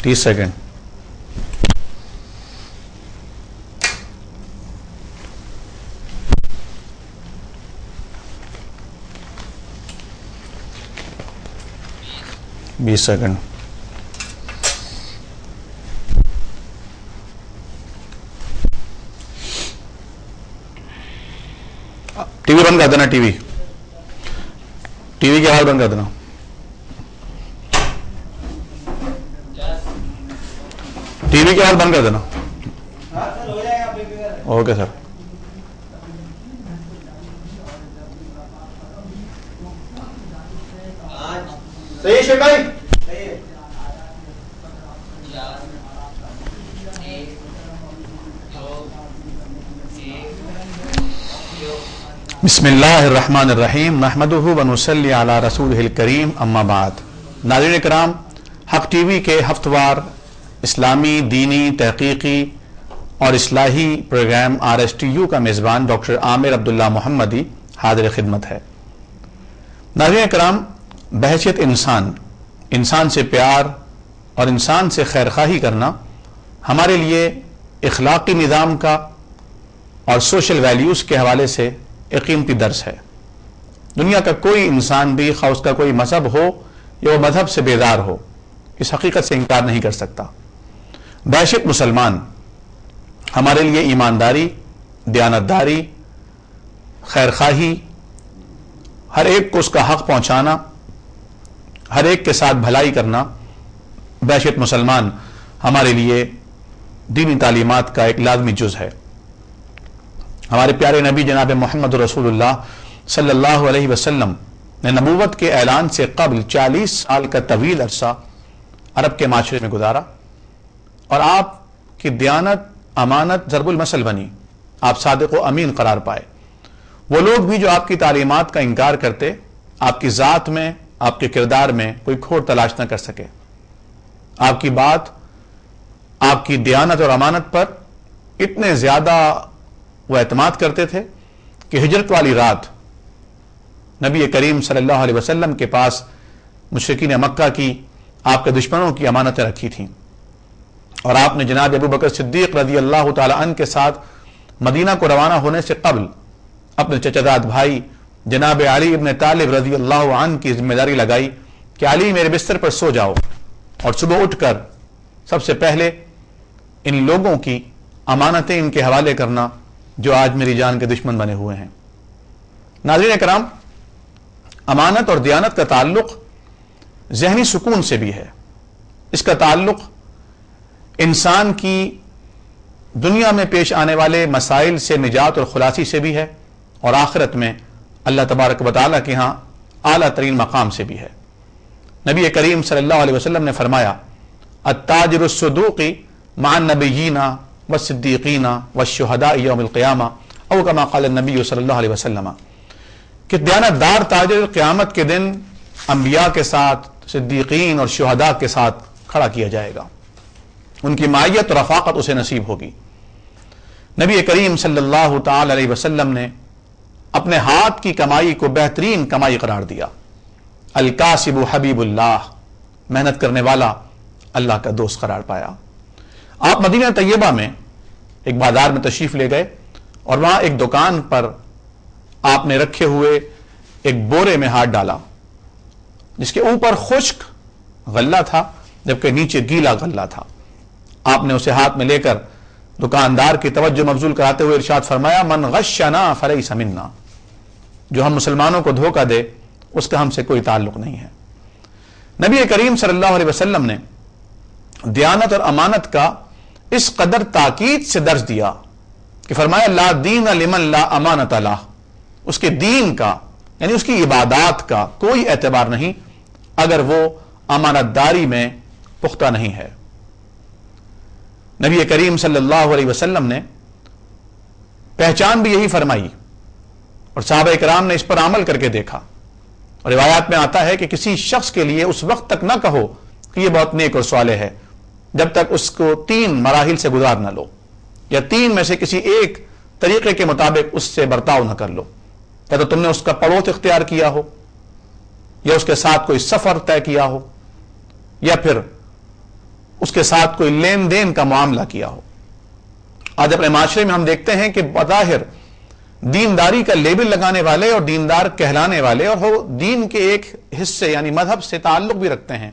30 second. بیس second. T V بند کر دینا. T V کی آواز بند کر دینا. ٹی وی کی آواز بند کر دینا. Okay sir. صحیح ہے بھائی. بسم اللہ الرحمن الرحیم نحمدہ ونصلی علی رسولہ الکریم اما بعد. ناظرین کرام، حق ٹی وی کے ہفتہ وار اسلامی، دینی، تحقیقی اور اصلاحی پروگرام RSTU کا میزبان ڈاکٹر عامر عبداللہ محمدی حاضر خدمت ہے. ناظرین کرام، بحیثیت انسان سے پیار اور انسان سے خیرخواہی کرنا ہمارے لیے اخلاقی نظام کا اور سوشل ویلیوز کے حوالے سے ایک قیمتی درس ہے. دنیا کا کوئی انسان بھی، خواہ اس کا کوئی مذہب ہو یا وہ مذہب سے بیدار ہو، اس حقیقت سے انکار نہیں کر سکتا. بحیثیت مسلمان ہمارے لیے ایمانداری، دیانتداری، خیرخواہی، ہر ایک کو اس کا حق پہنچانا، ہر ایک کے ساتھ بھلائی کرنا، بحیثیت مسلمان ہمارے لیے دینی تعلیمات کا ایک لازمی جز ہے. ہمارے پیارے نبی جناب محمد رسول اللہ صلی اللہ علیہ وسلم نے نبوت کے اعلان سے قبل 40 سال کا طویل عرصہ عرب کے معاشرے میں گزارا، اور آپ کی دیانت، امانت ضرب المثل بنی. آپ صادق و امین قرار پائے. وہ لوگ بھی جو آپ کی تعلیمات کا انکار کرتے، آپ کی ذات میں، آپ کے کردار میں کوئی کھوٹ تلاش نہ کر سکے. آپ کی بات، آپ کی دیانت اور امانت پر اتنے زیادہ وہ اعتماد کرتے تھے کہ ہجرت والی رات نبی کریم صلی اللہ علیہ وسلم کے پاس مشرکین مکہ کی، آپ کے دشمنوں کی امانتیں رکھی تھیں، اور آپ نے جناب ابو بکر صدیق رضی اللہ تعالی عنہ کے ساتھ مدینہ کو روانہ ہونے سے قبل اپنے چچاداد بھائی جناب علی ابن طالب رضی اللہ عنہ کی ذمہ داری لگائی کہ علی میرے بستر پر سو جاؤ، اور صبح اٹھ کر سب سے پہلے ان لوگوں کی امانتیں ان کے حوالے کرنا جو آج میری جان کے دشمن بنے ہوئے ہیں. ناظرین کرام، امانت اور دیانت کا تعلق ذہنی سکون سے بھی ہے. اس کا تعلق انسان کی دنیا میں پیش آنے والے مسائل سے نجات اور خلاصی سے بھی ہے، اور آخرت میں اللہ تبارک و تعالیٰ کے ہاں اعلیٰ ترین مقام سے بھی ہے. نبی کریم صلی اللہ علیہ وسلم نے فرمایا، التاجر الصدوق مع النبیین والصدیقین والشہداء یوم القیامہ، او کما قال النبی صلی اللہ علیہ وسلم، کہ دیانتدار تاجر قیامت کے دن انبیاء کے ساتھ، صدیقین اور شہداء کے ساتھ کھڑا کیا جائے گا. ان کی معیت اور رفاقت اسے نصیب ہوگی. نبی کریم صلی اللہ تعالی علیہ وسلم نے اپنے ہاتھ کی کمائی کو بہترین کمائی قرار دیا. الکاسب حبیب اللہ، محنت کرنے والا اللہ کا دوست قرار پایا. آپ مدینہ طیبہ میں ایک بازار میں تشریف لے گئے، اور وہاں ایک دکان پر آپ نے رکھے ہوئے ایک بورے میں ہاتھ ڈالا جس کے اوپر خشک غلہ تھا جبکہ نیچے گیلا غلہ تھا. آپ نے اسے ہاتھ میں لے کر دکاندار کی توجہ مبذول کراتے ہوئے ارشاد فرمایا، من غشنا فلیس منا، جو ہم مسلمانوں کو دھوکہ دے اس کا ہم سے کوئی تعلق نہیں ہے. نبی کریم صلی اللہ علیہ وسلم نے دیانت اور امانت کا اس قدر تاکید سے درس دیا کہ فرمایا، لا دین لمن لا امانت لہ، اس کے دین کا یعنی اس کی عبادات کا کوئی اعتبار نہیں اگر وہ امانت داری میں پختہ نہیں ہے. نبی کریم صلی اللہ علیہ وسلم نے پہچان بھی یہی فرمائی، اور صحابہ کرام نے اس پر عمل کر کے دیکھا. اور روایات میں آتا ہے کہ کسی شخص کے لیے اس وقت تک نہ کہو کہ یہ بہت نیک اور صالح ہے جب تک اس کو 3 مراحل سے گزار نہ لو، یا 3 میں سے کسی ایک طریقے کے مطابق اس سے برتاؤ نہ کر لو. یا تو تم نے اس کا پڑوس اختیار کیا ہو، یا اس کے ساتھ کوئی سفر طے کیا ہو، یا پھر اس کے ساتھ کوئی لین دین کا معاملہ کیا ہو۔ آج اپنے معاشرے میں ہم دیکھتے ہیں کہ بظاہر دینداری کا لیبل لگانے والے اور دیندار کہلانے والے اور وہ دین کے ایک حصے یعنی مذہب سے تعلق بھی رکھتے ہیں،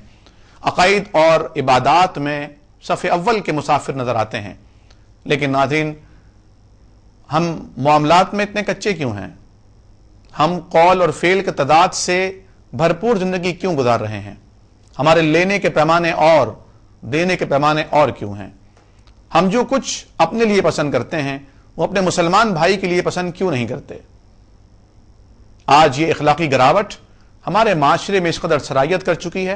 عقائد اور عبادات میں صف اول کے مسافر نظر آتے ہیں، لیکن ناظرین ہم معاملات میں اتنے کچے کیوں ہیں؟ ہم قول اور فعل کے تضاد سے بھرپور زندگی کیوں گزار رہے ہیں؟ ہمارے لینے کے پیمانے اور دینے کے پیمانے اور کیوں ہیں؟ ہم جو کچھ اپنے لیے پسند کرتے ہیں وہ اپنے مسلمان بھائی کے لیے پسند کیوں نہیں کرتے؟ آج یہ اخلاقی گراوٹ ہمارے معاشرے میں اس قدر سرایت کر چکی ہے،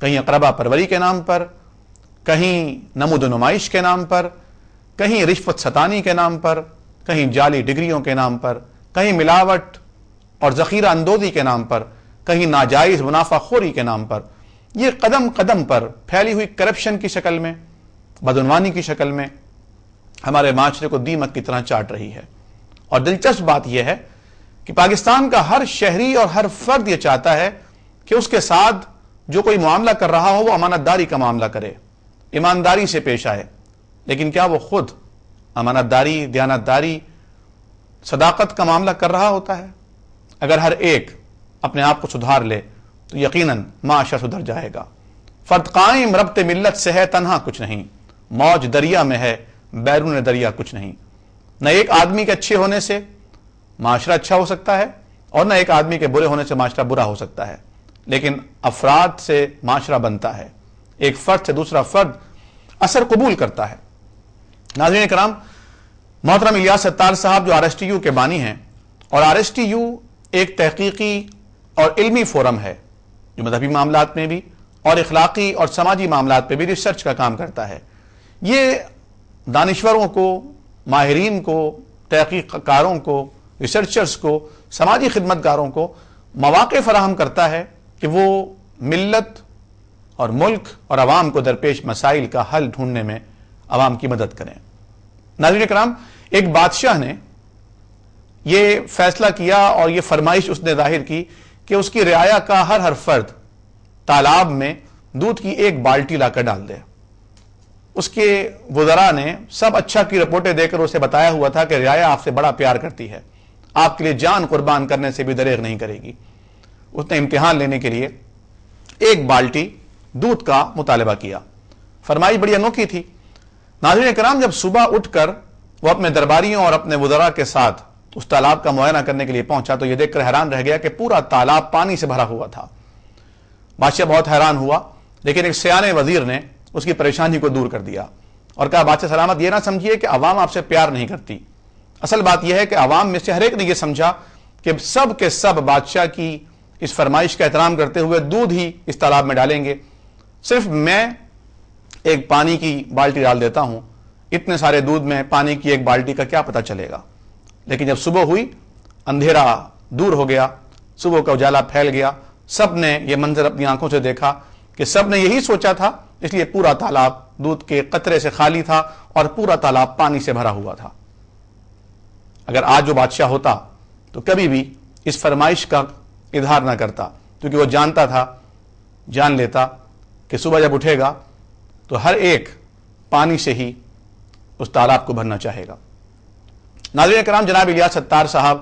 کہیں اقربا پروری کے نام پر، کہیں نمود و نمائش کے نام پر، کہیں رشوت ستانی کے نام پر، کہیں جعلی ڈگریوں کے نام پر، کہیں ملاوٹ اور ذخیرہ اندوزی کے نام پر، کہیں ناجائز منافع خوری کے نام پر، یہ قدم قدم پر پھیلی ہوئی کرپشن کی شکل میں، بدعنوانی کی شکل میں ہمارے معاشرے کو دیمک کی طرح چاٹ رہی ہے۔ اور دلچسپ بات یہ ہے کہ پاکستان کا ہر شہری اور ہر فرد یہ چاہتا ہے کہ اس کے ساتھ جو کوئی معاملہ کر رہا ہو وہ امانت داری کا معاملہ کرے، ایمانداری سے پیش آئے، لیکن کیا وہ خود امانت داری، دیانت داری، صداقت کا معاملہ کر رہا ہوتا ہے؟ اگر ہر ایک اپنے آپ کو سدھار لے تو یقیناً معاشرہ سدھر جائے گا۔ فرد قائم ربط ملت سے ہے تنہا کچھ نہیں، موج دریا میں ہے بیرون دریا کچھ نہیں۔ نہ ایک آدمی کے اچھے ہونے سے معاشرہ اچھا ہو سکتا ہے اور نہ ایک آدمی کے برے ہونے سے معاشرہ برا ہو سکتا ہے، لیکن افراد سے معاشرہ بنتا ہے، ایک فرد سے دوسرا فرد اثر قبول کرتا ہے۔ ناظرین کرام، محترم الیاس ستار صاحب جو RSTU کے بانی ہیں، اور RSTU ایک تحقیقی اور علمی فورم ہے جو مذہبی معاملات میں بھی اور اخلاقی اور سماجی معاملات پہ بھی ریسرچ کا کام کرتا ہے۔ یہ دانشوروں کو، ماہرین کو، تحقیق کاروں کو، ریسرچرز کو، سماجی خدمتگاروں کو مواقع فراہم کرتا ہے کہ وہ ملت اور ملک اور عوام کو درپیش مسائل کا حل ڈھونڈنے میں عوام کی مدد کریں۔ ناظرین کرام، ایک بادشاہ نے یہ فیصلہ کیا اور یہ فرمائش اس نے ظاہر کی کہ اس کی رعایا کا ہر فرد تالاب میں دودھ کی ایک بالٹی لا کر ڈال دے۔ اس کے وزراء نے سب اچھا کی رپورٹیں دے کر اسے بتایا ہوا تھا کہ رعایا آپ سے بڑا پیار کرتی ہے، آپ کے لیے جان قربان کرنے سے بھی دریغ نہیں کرے گی۔ اس نے امتحان لینے کے لیے ایک بالٹی دودھ کا مطالبہ کیا۔ فرمائش بڑی انوکھی تھی۔ ناظرین کرام، جب صبح اٹھ کر وہ اپنے درباریوں اور اپنے وزراء کے ساتھ اس تالاب کا معائنہ کرنے کے لیے پہنچا تو یہ دیکھ کر حیران رہ گیا کہ پورا تالاب پانی سے بھرا ہوا تھا۔ بادشاہ بہت حیران ہوا، لیکن ایک سیانے وزیر نے اس کی پریشانی کو دور کر دیا اور کہا، بادشاہ سلامت، یہ نہ سمجھیے کہ عوام آپ سے پیار نہیں کرتی، اصل بات یہ ہے کہ عوام میں سے ہر ایک نے یہ سمجھا کہ سب کے سب بادشاہ کی اس فرمائش کا احترام کرتے ہوئے دودھ ہی اس تالاب میں ڈالیں گے، صرف میں ایک پانی کی بالٹی ڈال دیتا ہوں، اتنے سارے دودھ میں پانی کی ایک بالٹی کا کیا پتہ چلے گا۔ لیکن جب صبح ہوئی، اندھیرا دور ہو گیا، صبح کا اجالا پھیل گیا، سب نے یہ منظر اپنی آنکھوں سے دیکھا کہ سب نے یہی سوچا تھا، اس لیے پورا تالاب دودھ کے قطرے سے خالی تھا اور پورا تالاب پانی سے بھرا ہوا تھا۔ اگر آج وہ بادشاہ ہوتا تو کبھی بھی اس فرمائش کا اظہار نہ کرتا، کیونکہ وہ جانتا تھا، جان لیتا کہ صبح جب اٹھے گا تو ہر ایک پانی سے ہی اس تالاب کو بھرنا چاہے گا۔ ناظرین کرام، جناب الیاس ستار صاحب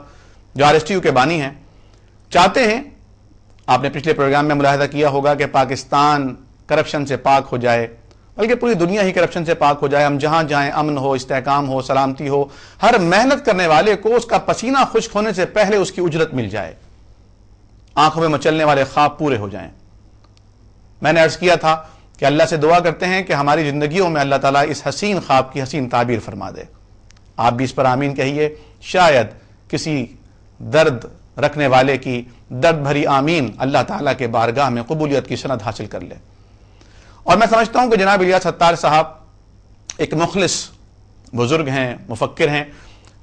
جو RSTU کے بانی ہیں چاہتے ہیں، آپ نے پچھلے پروگرام میں ملاحظہ کیا ہوگا کہ پاکستان کرپشن سے پاک ہو جائے، بلکہ پوری دنیا ہی کرپشن سے پاک ہو جائے، ہم جہاں جائیں امن ہو، استحکام ہو، سلامتی ہو، ہر محنت کرنے والے کو اس کا پسینہ خشک ہونے سے پہلے اس کی اجرت مل جائے، آنکھوں میں مچلنے والے خواب پورے ہو جائیں۔ میں نے عرض کیا تھا کہ اللہ سے دعا کرتے ہیں کہ ہماری زندگیوں میں اللہ تعالیٰ اس حسین خواب کی حسین تعبیر فرما دے۔ آپ بھی اس پر آمین کہیے، شاید کسی درد رکھنے والے کی درد بھری آمین اللہ تعالیٰ کے بارگاہ میں قبولیت کی سند حاصل کر لے۔ اور میں سمجھتا ہوں کہ جناب الیاس ستار صاحب ایک مخلص بزرگ ہیں، مفکر ہیں۔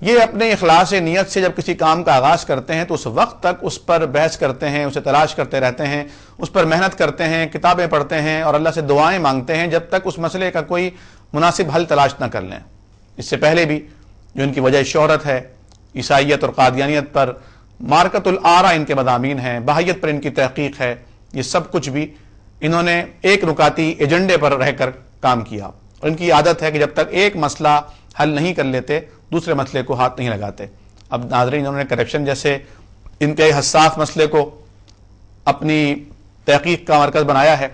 یہ اپنے اخلاص نیت سے جب کسی کام کا آغاز کرتے ہیں تو اس وقت تک اس پر بحث کرتے ہیں، اسے تلاش کرتے رہتے ہیں، اس پر محنت کرتے ہیں، کتابیں پڑھتے ہیں اور اللہ سے دعائیں مانگتے ہیں جب تک اس مسئلے کا کوئی مناسب حل تلاش نہ کر لیں۔ اس سے پہلے بھی جو ان کی وجہ شہرت ہے، عیسائیت اور قادیانیت پر مارکت الآرا ان کے مضامین ہیں، بہائیت پر ان کی تحقیق ہے، یہ سب کچھ بھی انہوں نے ایک نکاتی ایجنڈے پر رہ کر کام کیا، اور ان کی عادت ہے کہ جب تک ایک مسئلہ حل نہیں کر لیتے دوسرے مسئلے کو ہاتھ نہیں لگاتے۔ اب ناظرین، انہوں نے کرپشن جیسے انتہائی حساس مسئلے کو اپنی تحقیق کا مرکز بنایا ہے۔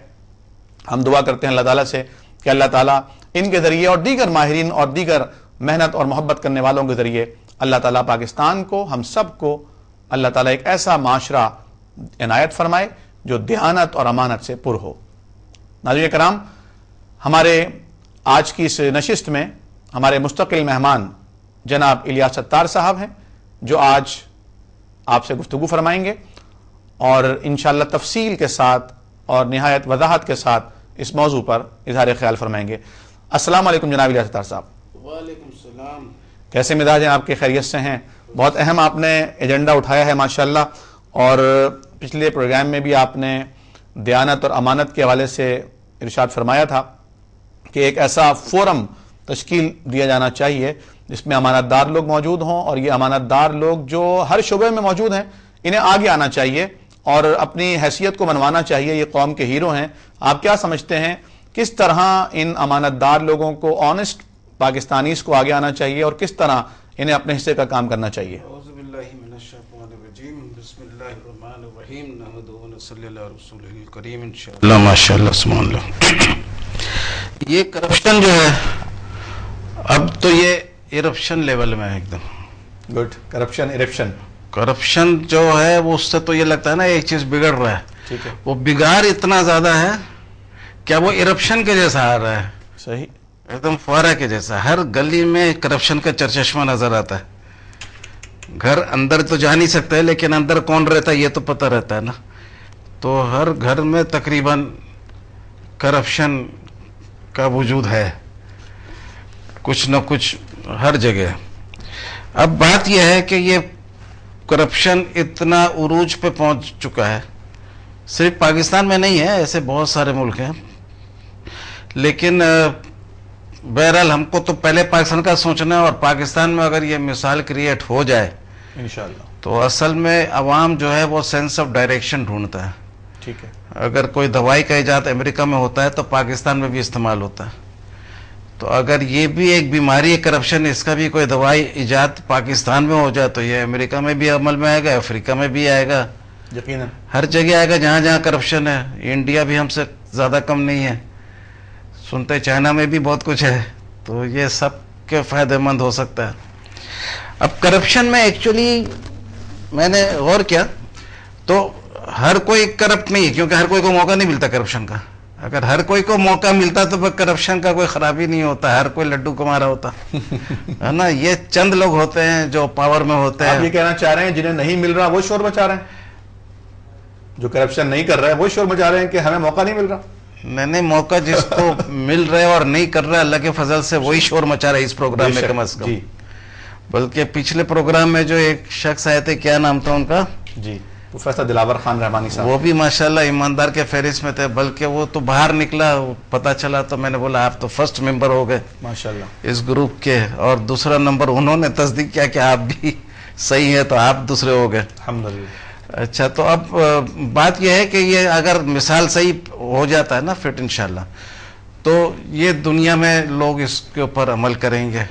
ہم دعا کرتے ہیں اللہ تعالیٰ سے کہ اللہ تعالیٰ ان کے ذریعے اور دیگر ماہرین اور دیگر محنت اور محبت کرنے والوں کے ذریعے اللہ تعالیٰ پاکستان کو، ہم سب کو اللہ تعالیٰ ایک ایسا معاشرہ عنایت فرمائے جو دیانت اور امانت سے پر ہو۔ ناظرین کرام، ہمارے آج کی اس نشست میں ہمارے مستقل مہمان جناب الیاس ستار صاحب ہیں، جو آج آپ سے گفتگو فرمائیں گے اور انشاءاللہ تفصیل کے ساتھ اور نہایت وضاحت کے ساتھ اس موضوع پر اظہار خیال فرمائیں گے۔ السلام علیکم جناب الیاس ستار صاحب۔ وعلیکم السلام۔ کیسے مزاج ہیں آپ کے؟ خیریت سے ہیں؟ بہت اہم آپ نے ایجنڈا اٹھایا ہے ماشاءاللہ، اور پچھلے پروگرام میں بھی آپ نے دیانت اور امانت کے حوالے سے ارشاد فرمایا تھا کہ ایک ایسا فورم تشکیل دیا جانا چاہیے جس میں امانت دار لوگ موجود ہوں، اور یہ امانت دار لوگ جو ہر شعبے میں موجود ہیں انہیں آگے آنا چاہیے اور اپنی حیثیت کو منوانا چاہیے۔ یہ قوم کے ہیرو ہیں۔ آپ کیا سمجھتے ہیں کس طرح ان امانت دار لوگوں کو، آنےسٹ پاکستانیز کو آگے آنا چاہیے اور کس طرح انہیں اپنے حصے کا کام کرنا چاہیے؟ اعوذ باللہ من الشیطان الرجیم، بسم اللہ الرحمن الرحیم، نحمدہ و نصلی علی رسولہ الکریم، انشاءاللہ ماشاءاللہ سبحان اللہ۔ یہ کرپشن جو ہے اب تو یہ ایرپشن لیول میں ہے ایک دم۔ Good, corruption eruption. کرپشن جو ہے وہ اس سے تو یہ لگتا ہے نا ایک چیز بگڑ رہا ہے، ٹھیک ہے، وہ بگاڑ اتنا زیادہ ہے کیا وہ ایرپشن کے جیسا آ رہا ہے، صحیح، ایک دم فوارہ کے جیسا۔ ہر گلی میں کرپشن کا چرچشمہ نظر آتا ہے۔ گھر اندر تو جا نہیں سکتے لیکن اندر کون رہتا ہے یہ تو پتہ رہتا ہے نا۔ تو ہر گھر میں تقریباً کرپشن کا وجود ہے، کچھ نہ کچھ ہر جگہ۔ اب بات یہ ہے کہ یہ کرپشن اتنا عروج پہ پہنچ چکا ہے، صرف پاکستان میں نہیں ہے، ایسے بہت سارے ملک ہیں، لیکن بہرحال ہم کو تو پہلے پاکستان کا سوچنا ہے، اور پاکستان میں اگر یہ مثال کریٹ ہو جائے انشاءاللہ، تو اصل میں عوام جو ہے وہ سینس آف ڈائریکشن ڈھونڈتا ہے۔ ٹھیک ہے، اگر کوئی دوائی کا ایجاد امریکہ میں ہوتا ہے تو پاکستان میں بھی استعمال ہوتا ہے، تو اگر یہ بھی ایک بیماری ہے کرپشن، اس کا بھی کوئی دوائی ایجاد پاکستان میں ہو جائے تو یہ امریکہ میں بھی عمل میں آئے گا، افریقہ میں بھی آئے گا، یقیناً ہر جگہ آئے گا جہاں جہاں کرپشن ہے۔ انڈیا بھی ہم سے زیادہ کم نہیں ہے، سنتے چائنا میں بھی بہت کچھ ہے، تو یہ سب کے فائدہ مند ہو سکتا ہے۔ اب کرپشن میں ایکچولی میں نے غور کیا تو ہر کوئی کرپٹ نہیں ہے، کیونکہ ہر کوئی کو موقع نہیں ملتا کرپشن کا۔ اگر ہر کوئی کو موقع ملتا تو پھر کرپشن کا کوئی خرابی نہیں ہوتا، ہر کوئی لڈو کمارا ہوتا ہے نا۔ یہ چند لوگ ہوتے ہیں جو پاور میں ہوتے آپ یہ ہیں۔ کہنا چاہ رہے ہیں جنہیں نہیں مل رہا وہ شور مچا رہے ہیں، جو کرپشن نہیں کر رہا ہے وہ شور مچا رہے ہیں کہ ہمیں موقع نہیں مل رہا؟ نہیں، موقع جس کو مل رہے اور نہیں کر رہا اللہ کے فضل سے وہی شور مچا رہا ہے اس پروگرام میں کم از کم۔ جی بلکہ پچھلے پروگرام میں جو ایک شخص آئے تھے، کیا نام تھا ان کا؟ جی، پروفیسر دلاور خان رحمانی صاحب، وہ بھی ماشاءاللہ ایماندار کے فہرست میں تھے، بلکہ وہ تو باہر نکلا، پتہ چلا تو میں نے بولا آپ تو فرسٹ ممبر ہو گئے ماشاءاللہ، اس گروپ کے، اور دوسرا نمبر انہوں نے تصدیق کیا کہ آپ بھی صحیح ہے تو آپ دوسرے ہو گئے۔ الحمدللہ۔ اچھا، تو اب بات یہ ہے کہ یہ اگر مثال صحیح ہو جاتا ہے نا فٹ انشاءاللہ، تو یہ دنیا میں لوگ اس کے اوپر عمل کریں گے۔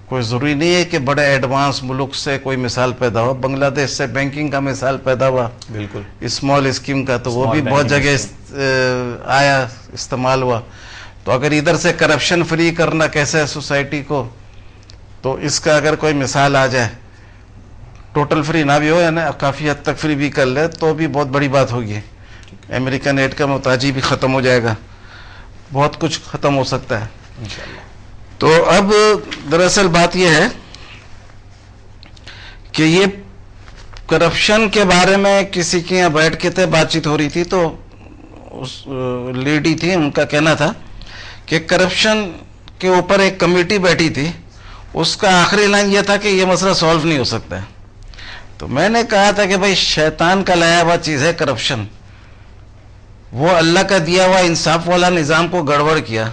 کوئی ضروری نہیں ہے کہ بڑے ایڈوانس ملک سے کوئی مثال پیدا ہو، بنگلہ دیش سے بینکنگ کا مثال پیدا ہوا، بالکل، اسمال اسکیم کا، تو وہ Small بھی بہت banking جگہ آیا، استعمال ہوا۔ تو اگر ادھر سے کرپشن فری کرنا کیسے ہے سوسائٹی کو، تو اس کا اگر کوئی مثال آ جائے، ٹوٹل فری نہ بھی ہو یا نا کافی حد تک فری بھی کر لے تو بھی بہت بڑی بات ہوگی۔ امریکن ایڈ کا محتاجی بھی ختم ہو جائے گا، بہت کچھ ختم ہو سکتا ہے۔ انشاءاللہ۔ تو اب دراصل بات یہ ہے کہ یہ کرپشن کے بارے میں کسی کے یہاں بیٹھ کے تھے، بات چیت ہو رہی تھی، تو اس لیڈی تھی، ان کا کہنا تھا کہ کرپشن کے اوپر ایک کمیٹی بیٹھی تھی، اس کا آخری لائن یہ تھا کہ یہ مسئلہ سولو نہیں ہو سکتا ہے۔ تو میں نے کہا تھا کہ بھائی شیطان کا لایا ہوا چیز ہے کرپشن، وہ اللہ کا دیا ہوا انصاف والا نظام کو گڑبڑ کیا،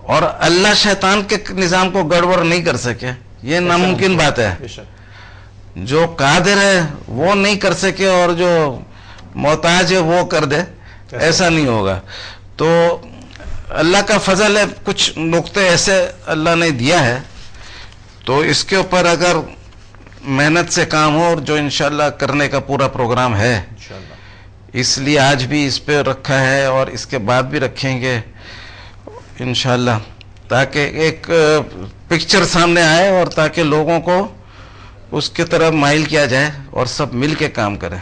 اور اللہ شیطان کے نظام کو گڑبڑ نہیں کر سکے، یہ ناممکن بات ہے۔ جو قادر ہے وہ نہیں کر سکے اور جو محتاج ہے وہ کر دے، ایسا نہیں ہوگا۔ تو اللہ کا فضل ہے، کچھ نقطے ایسے اللہ نے دیا ہے، تو اس کے اوپر اگر محنت سے کام ہو، اور جو انشاءاللہ کرنے کا پورا پروگرام ہے، انشاءاللہ اس لیے آج بھی اس پہ رکھا ہے اور اس کے بعد بھی رکھیں گے انشاءاللہ، تاکہ ایک پکچر سامنے آئے اور تاکہ لوگوں کو اس کی طرف مائل کیا جائے اور سب مل کے کام کریں۔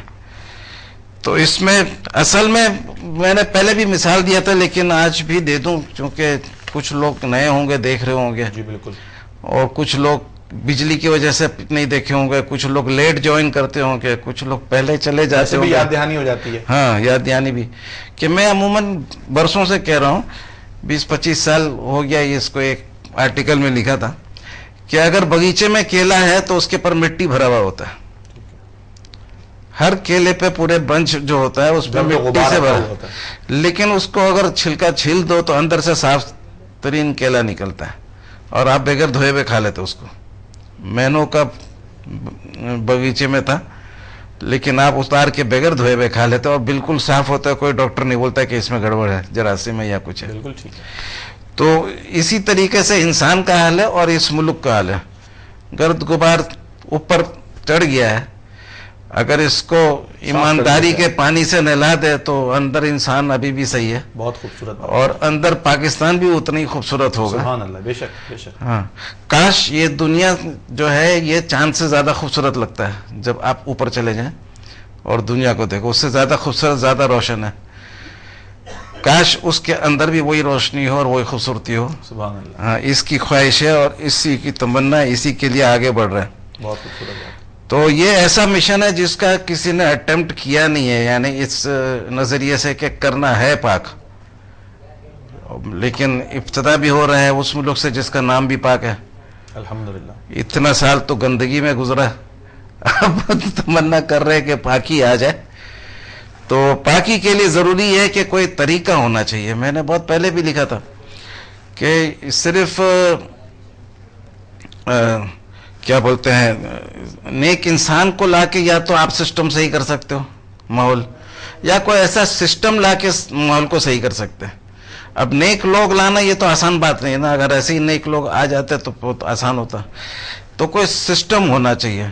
تو اس میں اصل میں نے پہلے بھی مثال دیا تھا، لیکن آج بھی دے دوں، چونکہ کچھ لوگ نئے ہوں گے، دیکھ رہے ہوں گے، جی بالکل، اور کچھ لوگ بجلی کی وجہ سے نہیں دیکھے ہوں گے، کچھ لوگ لیٹ جوائن کرتے ہوں گے، کچھ لوگ پہلے چلے جاتے ایسے ہوں بھی گے۔ یاد دہانی ہو جاتی ہے۔ ہاں، یاد دہانی بھی، کہ میں عموماً برسوں سے کہہ رہا ہوں، 20-25 سال ہو گیا، یہ اس کو ایک آرٹیکل میں لکھا تھا کہ اگر باغیچے میں کیلا ہے تو اس کے پر مٹی بھرا ہوا ہوتا ہے، ہر کیلے پہ پورے بنچ جو ہوتا ہے اس پہ مٹی سے بھرا ہوتا ہے، لیکن اس کو اگر چھلکا چھیل دو تو اندر سے صاف ترین کیلا نکلتا ہے، اور آپ بغیر دھوئے ہوئے کھا لیتے اس کو۔ مینو کا باغیچے میں تھا، لیکن آپ اتار کے بغیر دھوئے ہوئے کھا لیتے اور بالکل صاف ہوتا ہے، کوئی ڈاکٹر نہیں بولتا کہ اس میں گڑبڑ ہے، جراثیم ہے یا کچھ ہے۔ بالکل ٹھیک ہے۔ تو اسی طریقے سے انسان کا حال ہے اور اس ملک کا حال ہے، گرد غبار اوپر چڑھ گیا ہے، اگر اس کو ایمانداری کے پانی سے نہلا دے تو اندر انسان ابھی بھی صحیح ہے، بہت خوبصورت بات۔ اور اندر پاکستان بھی اتنی خوبصورت ہوگا۔ سبحان اللہ، بے شک بے شک۔ ہاں، کاش یہ دنیا جو ہے یہ چاند سے زیادہ خوبصورت لگتا ہے جب آپ اوپر چلے جائیں اور دنیا کو دیکھو، اس سے زیادہ خوبصورت، زیادہ روشن ہے، کاش اس کے اندر بھی وہی روشنی ہو اور وہی خوبصورتی ہو۔ سبحان اللہ، ہاں، اس کی خواہش ہے اور اسی کی تمنا ہے، اسی کے لیے آگے بڑھ رہا ہے۔ بہت خوبصورت بات۔ تو یہ ایسا مشن ہے جس کا کسی نے اٹیمپٹ کیا نہیں ہے، یعنی اس نظریے سے کہ کرنا ہے پاک، لیکن ابتدا بھی ہو رہا ہے اس ملک سے جس کا نام بھی پاک ہے۔ الحمدللہ۔ اتنا سال تو گندگی میں گزرا، اب تمنا کر رہے کہ پاکی آ جائے۔ تو پاکی کے لیے ضروری ہے کہ کوئی طریقہ ہونا چاہیے۔ میں نے بہت پہلے بھی لکھا تھا کہ صرف کیا بولتے ہیں، نیک انسان کو لا کے یا تو آپ سسٹم صحیح کر سکتے ہو ماحول، یا کوئی ایسا سسٹم لا کے ماحول کو صحیح کر سکتے ہیں۔ اب نیک لوگ لانا یہ تو آسان بات نہیں ہے نا، اگر ایسے ہی نیک لوگ آ جاتے تو بہت آسان ہوتا، تو کوئی سسٹم ہونا چاہیے۔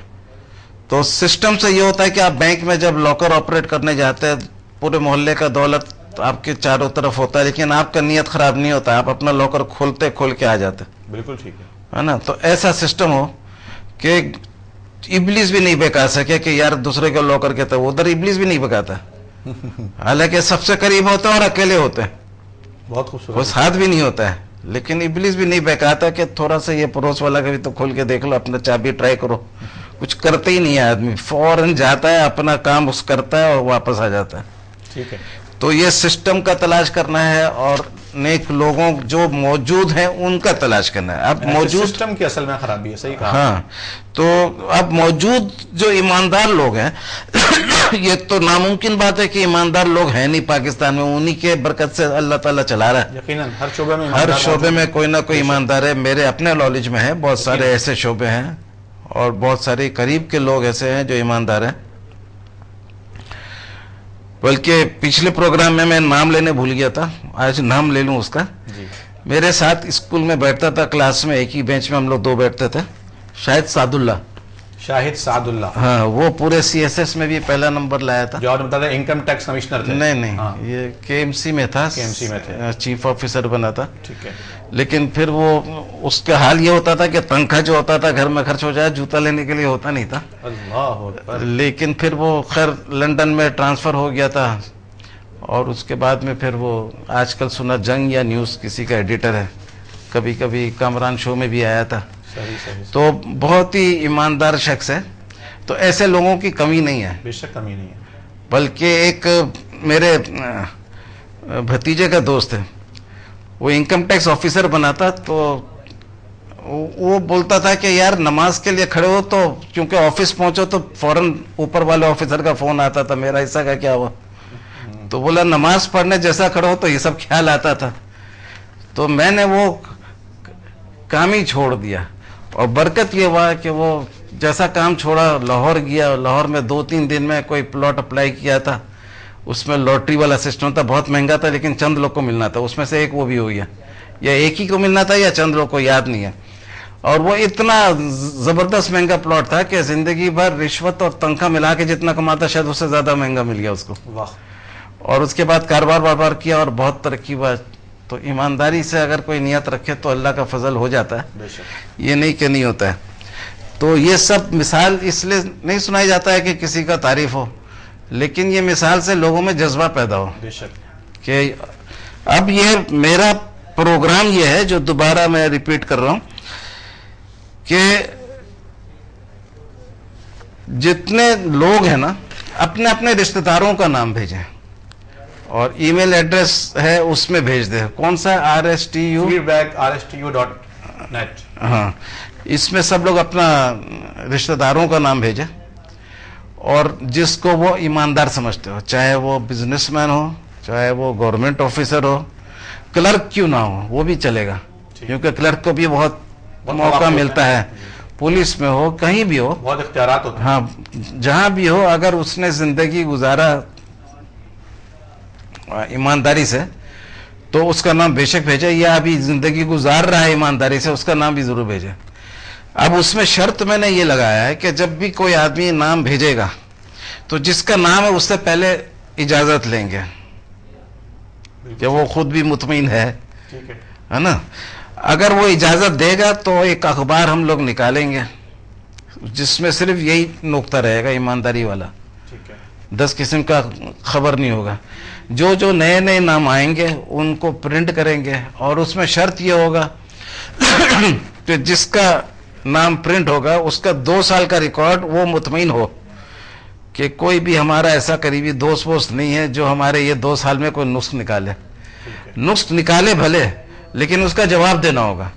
تو سسٹم سے یہ ہوتا ہے کہ آپ بینک میں جب لاکر آپریٹ کرنے جاتے ہیں، پورے محلے کا دولت آپ کے چاروں طرف ہوتا ہے، لیکن آپ کا نیت خراب نہیں ہوتا، آپ اپنا لاکر کھول کے آ جاتے، بالکل ٹھیک ہے۔ ہے نا؟ تو ایسا سسٹم ہو کہ ابلیس بھی نہیں بکا سکے کہ یار دوسرے کو لاکر کہتا ہے، ادھر ابلیس بھی نہیں بکاتا، حالانکہ سب سے قریب ہوتا ہے اور اکیلے ہوتے ہیں، بہت وہ خوبصورت۔ ساتھ بھی نہیں ہوتا ہے، لیکن ابلیس بھی نہیں بہکاتا کہ تھوڑا سا یہ پڑوس والا کا بھی تو کھول کے دیکھ لو، اپنا چابی ٹرائی کرو، کچھ کرتے ہی نہیں ہے آدمی، فوراً جاتا ہے اپنا کام اس کرتا ہے اور واپس آ جاتا ہے۔ ٹھیک ہے۔ تو یہ سسٹم کا تلاش کرنا ہے اور نیک لوگوں جو موجود ہیں ان کا تلاش کرنا ہے۔ اب موجود سسٹم کی اصل میں خرابی ہے، صحیح کہا۔ ہاں، تو اب موجود جو ایماندار لوگ ہیں یہ تو ناممکن بات ہے کہ ایماندار لوگ ہیں نہیں پاکستان میں، انہی کے برکت سے اللہ تعالیٰ چلا رہا ہے۔ یقیناً ہر شعبے میں ہر ایماندار شعبے موجود میں ہیں۔ کوئی نہ کوئی ایماندار ہے، میرے اپنے نالج میں ہے، بہت سارے ایسے شعبے ہیں اور بہت سارے قریب کے لوگ ایسے ہیں جو ایماندار ہیں۔ بلکہ پچھلے پروگرام میں نام لینے بھول گیا تھا، آج نام لے لوں اس کا۔ جی، میرے ساتھ اسکول میں بیٹھتا تھا، کلاس میں ایک ہی بینچ میں ہم لوگ دو بیٹھتے تھے، شاہد سعد اللہ۔ شاہد سعد اللہ، ہاں، وہ پورے سی ایس ایس میں بھی پہلا نمبر لایا تھا۔ جو آپ نے بتایا انکم ٹیکس کمشنر تھے۔ نہیں ہاں، یہ کے ایم سی میں تھا، KMC میں تھے۔ چیف آفیسر بنا تھا۔ ٹھیک ہے۔ لیکن پھر وہ اس کا حال یہ ہوتا تھا کہ تنخواہ جو ہوتا تھا گھر میں خرچ ہو جائے، جوتا لینے کے لیے ہوتا نہیں تھا۔ اللہ اکبر۔ لیکن پھر وہ خیر لنڈن میں ٹرانسفر ہو گیا تھا، اور اس کے بعد میں پھر وہ آج کل سنا جنگ یا نیوز کسی کا ایڈیٹر ہے، کبھی کبھی کامران شو میں بھی آیا تھا۔ صحیح صحیح، تو بہت ہی ایماندار شخص ہے، تو ایسے لوگوں کی کمی نہیں ہے۔ بے شک کمی نہیں ہے۔ بلکہ ایک میرے بھتیجے کا دوست ہے، وہ انکم ٹیکس آفیسر بنا تھا، تو وہ بولتا تھا کہ یار نماز کے لیے کھڑے ہو تو کیونکہ آفس پہنچو تو فوراً اوپر والے آفیسر کا فون آتا تھا، میرا حصہ کا کیا ہوا؟ تو بولا نماز پڑھنے جیسا کھڑا ہو تو یہ سب خیال آتا تھا، تو میں نے وہ کام ہی چھوڑ دیا، اور برکت یہ ہوا کہ وہ جیسا کام چھوڑا لاہور گیا، لاہور میں 2-3 دن میں کوئی پلاٹ اپلائی کیا تھا، اس میں لوٹری والا سسٹم تھا, بہت مہنگا تھا لیکن چند لوگ کو ملنا تھا, اس میں سے ایک وہ بھی ہو گیا, یا ایک ہی کو ملنا تھا یا چند لوگ کو, یاد نہیں ہے. اور وہ اتنا زبردست مہنگا پلاٹ تھا کہ زندگی بھر رشوت اور تنخواہ ملا کے جتنا کماتا شاید اس سے زیادہ مہنگا مل گیا اس کو. اور اس کے بعد کاروبار بار کیا اور بہت ترقی ہوا. تو ایمانداری سے اگر کوئی نیت رکھے تو اللہ کا فضل ہو جاتا ہے, یہ نہیں کہ نہیں ہوتا ہے. تو یہ سب مثال اس لیے نہیں سنائی جاتا ہے کہ کسی کا تعریف ہو, لیکن یہ مثال سے لوگوں میں جذبہ پیدا ہو کہ اب یہ میرا پروگرام یہ ہے, جو دوبارہ میں ریپیٹ کر رہا ہوں, کہ جتنے لوگ ہیں نا اپنے اپنے رشتہ داروں کا نام بھیجیں اور ای میل ایڈریس ہے اس میں بھیج دیں. کون سا؟ RSTU feedback@rstu.net. ہاں, اس میں سب لوگ اپنا رشتہ داروں کا نام بھیجیں, اور جس کو وہ ایماندار سمجھتے ہو, چاہے وہ بزنس مین ہو, چاہے وہ گورنمنٹ آفیسر ہو, کلرک کیوں نہ ہو وہ بھی چلے گا, کیونکہ کلرک کو بھی بہت موقع ملتا ہے, پولیس میں ہو, کہیں بھی ہو, بہت اختیارات ہوتے ہیں. ہاں جہاں بھی ہو, اگر اس نے زندگی گزارا ایمانداری سے تو اس کا نام بے شک بھیجے, یا ابھی زندگی گزار رہا ہے ایمانداری سے اس کا نام بھی ضرور بھیجے. اب اس میں شرط میں نے یہ لگایا ہے کہ جب بھی کوئی آدمی نام بھیجے گا تو جس کا نام ہے اس سے پہلے اجازت لیں گے کہ وہ خود بھی مطمئن ہے نا. اگر وہ اجازت دے گا تو ایک اخبار ہم لوگ نکالیں گے جس میں صرف یہی نقطہ رہے گا, ایمانداری والا, 10 قسم کا خبر نہیں ہوگا. جو نئے نئے نام آئیں گے ان کو پرنٹ کریں گے, اور اس میں شرط یہ ہوگا کہ جس کا نام پرنٹ ہوگا اس کا 2 سال کا ریکارڈ وہ مطمئن ہو کہ کوئی بھی ہمارا ایسا قریبی دوست ووست نہیں ہے جو ہمارے یہ 2 سال میں کوئی نسخ نکالے. نسخ نکالے بھلے, لیکن اس کا جواب دینا ہوگا,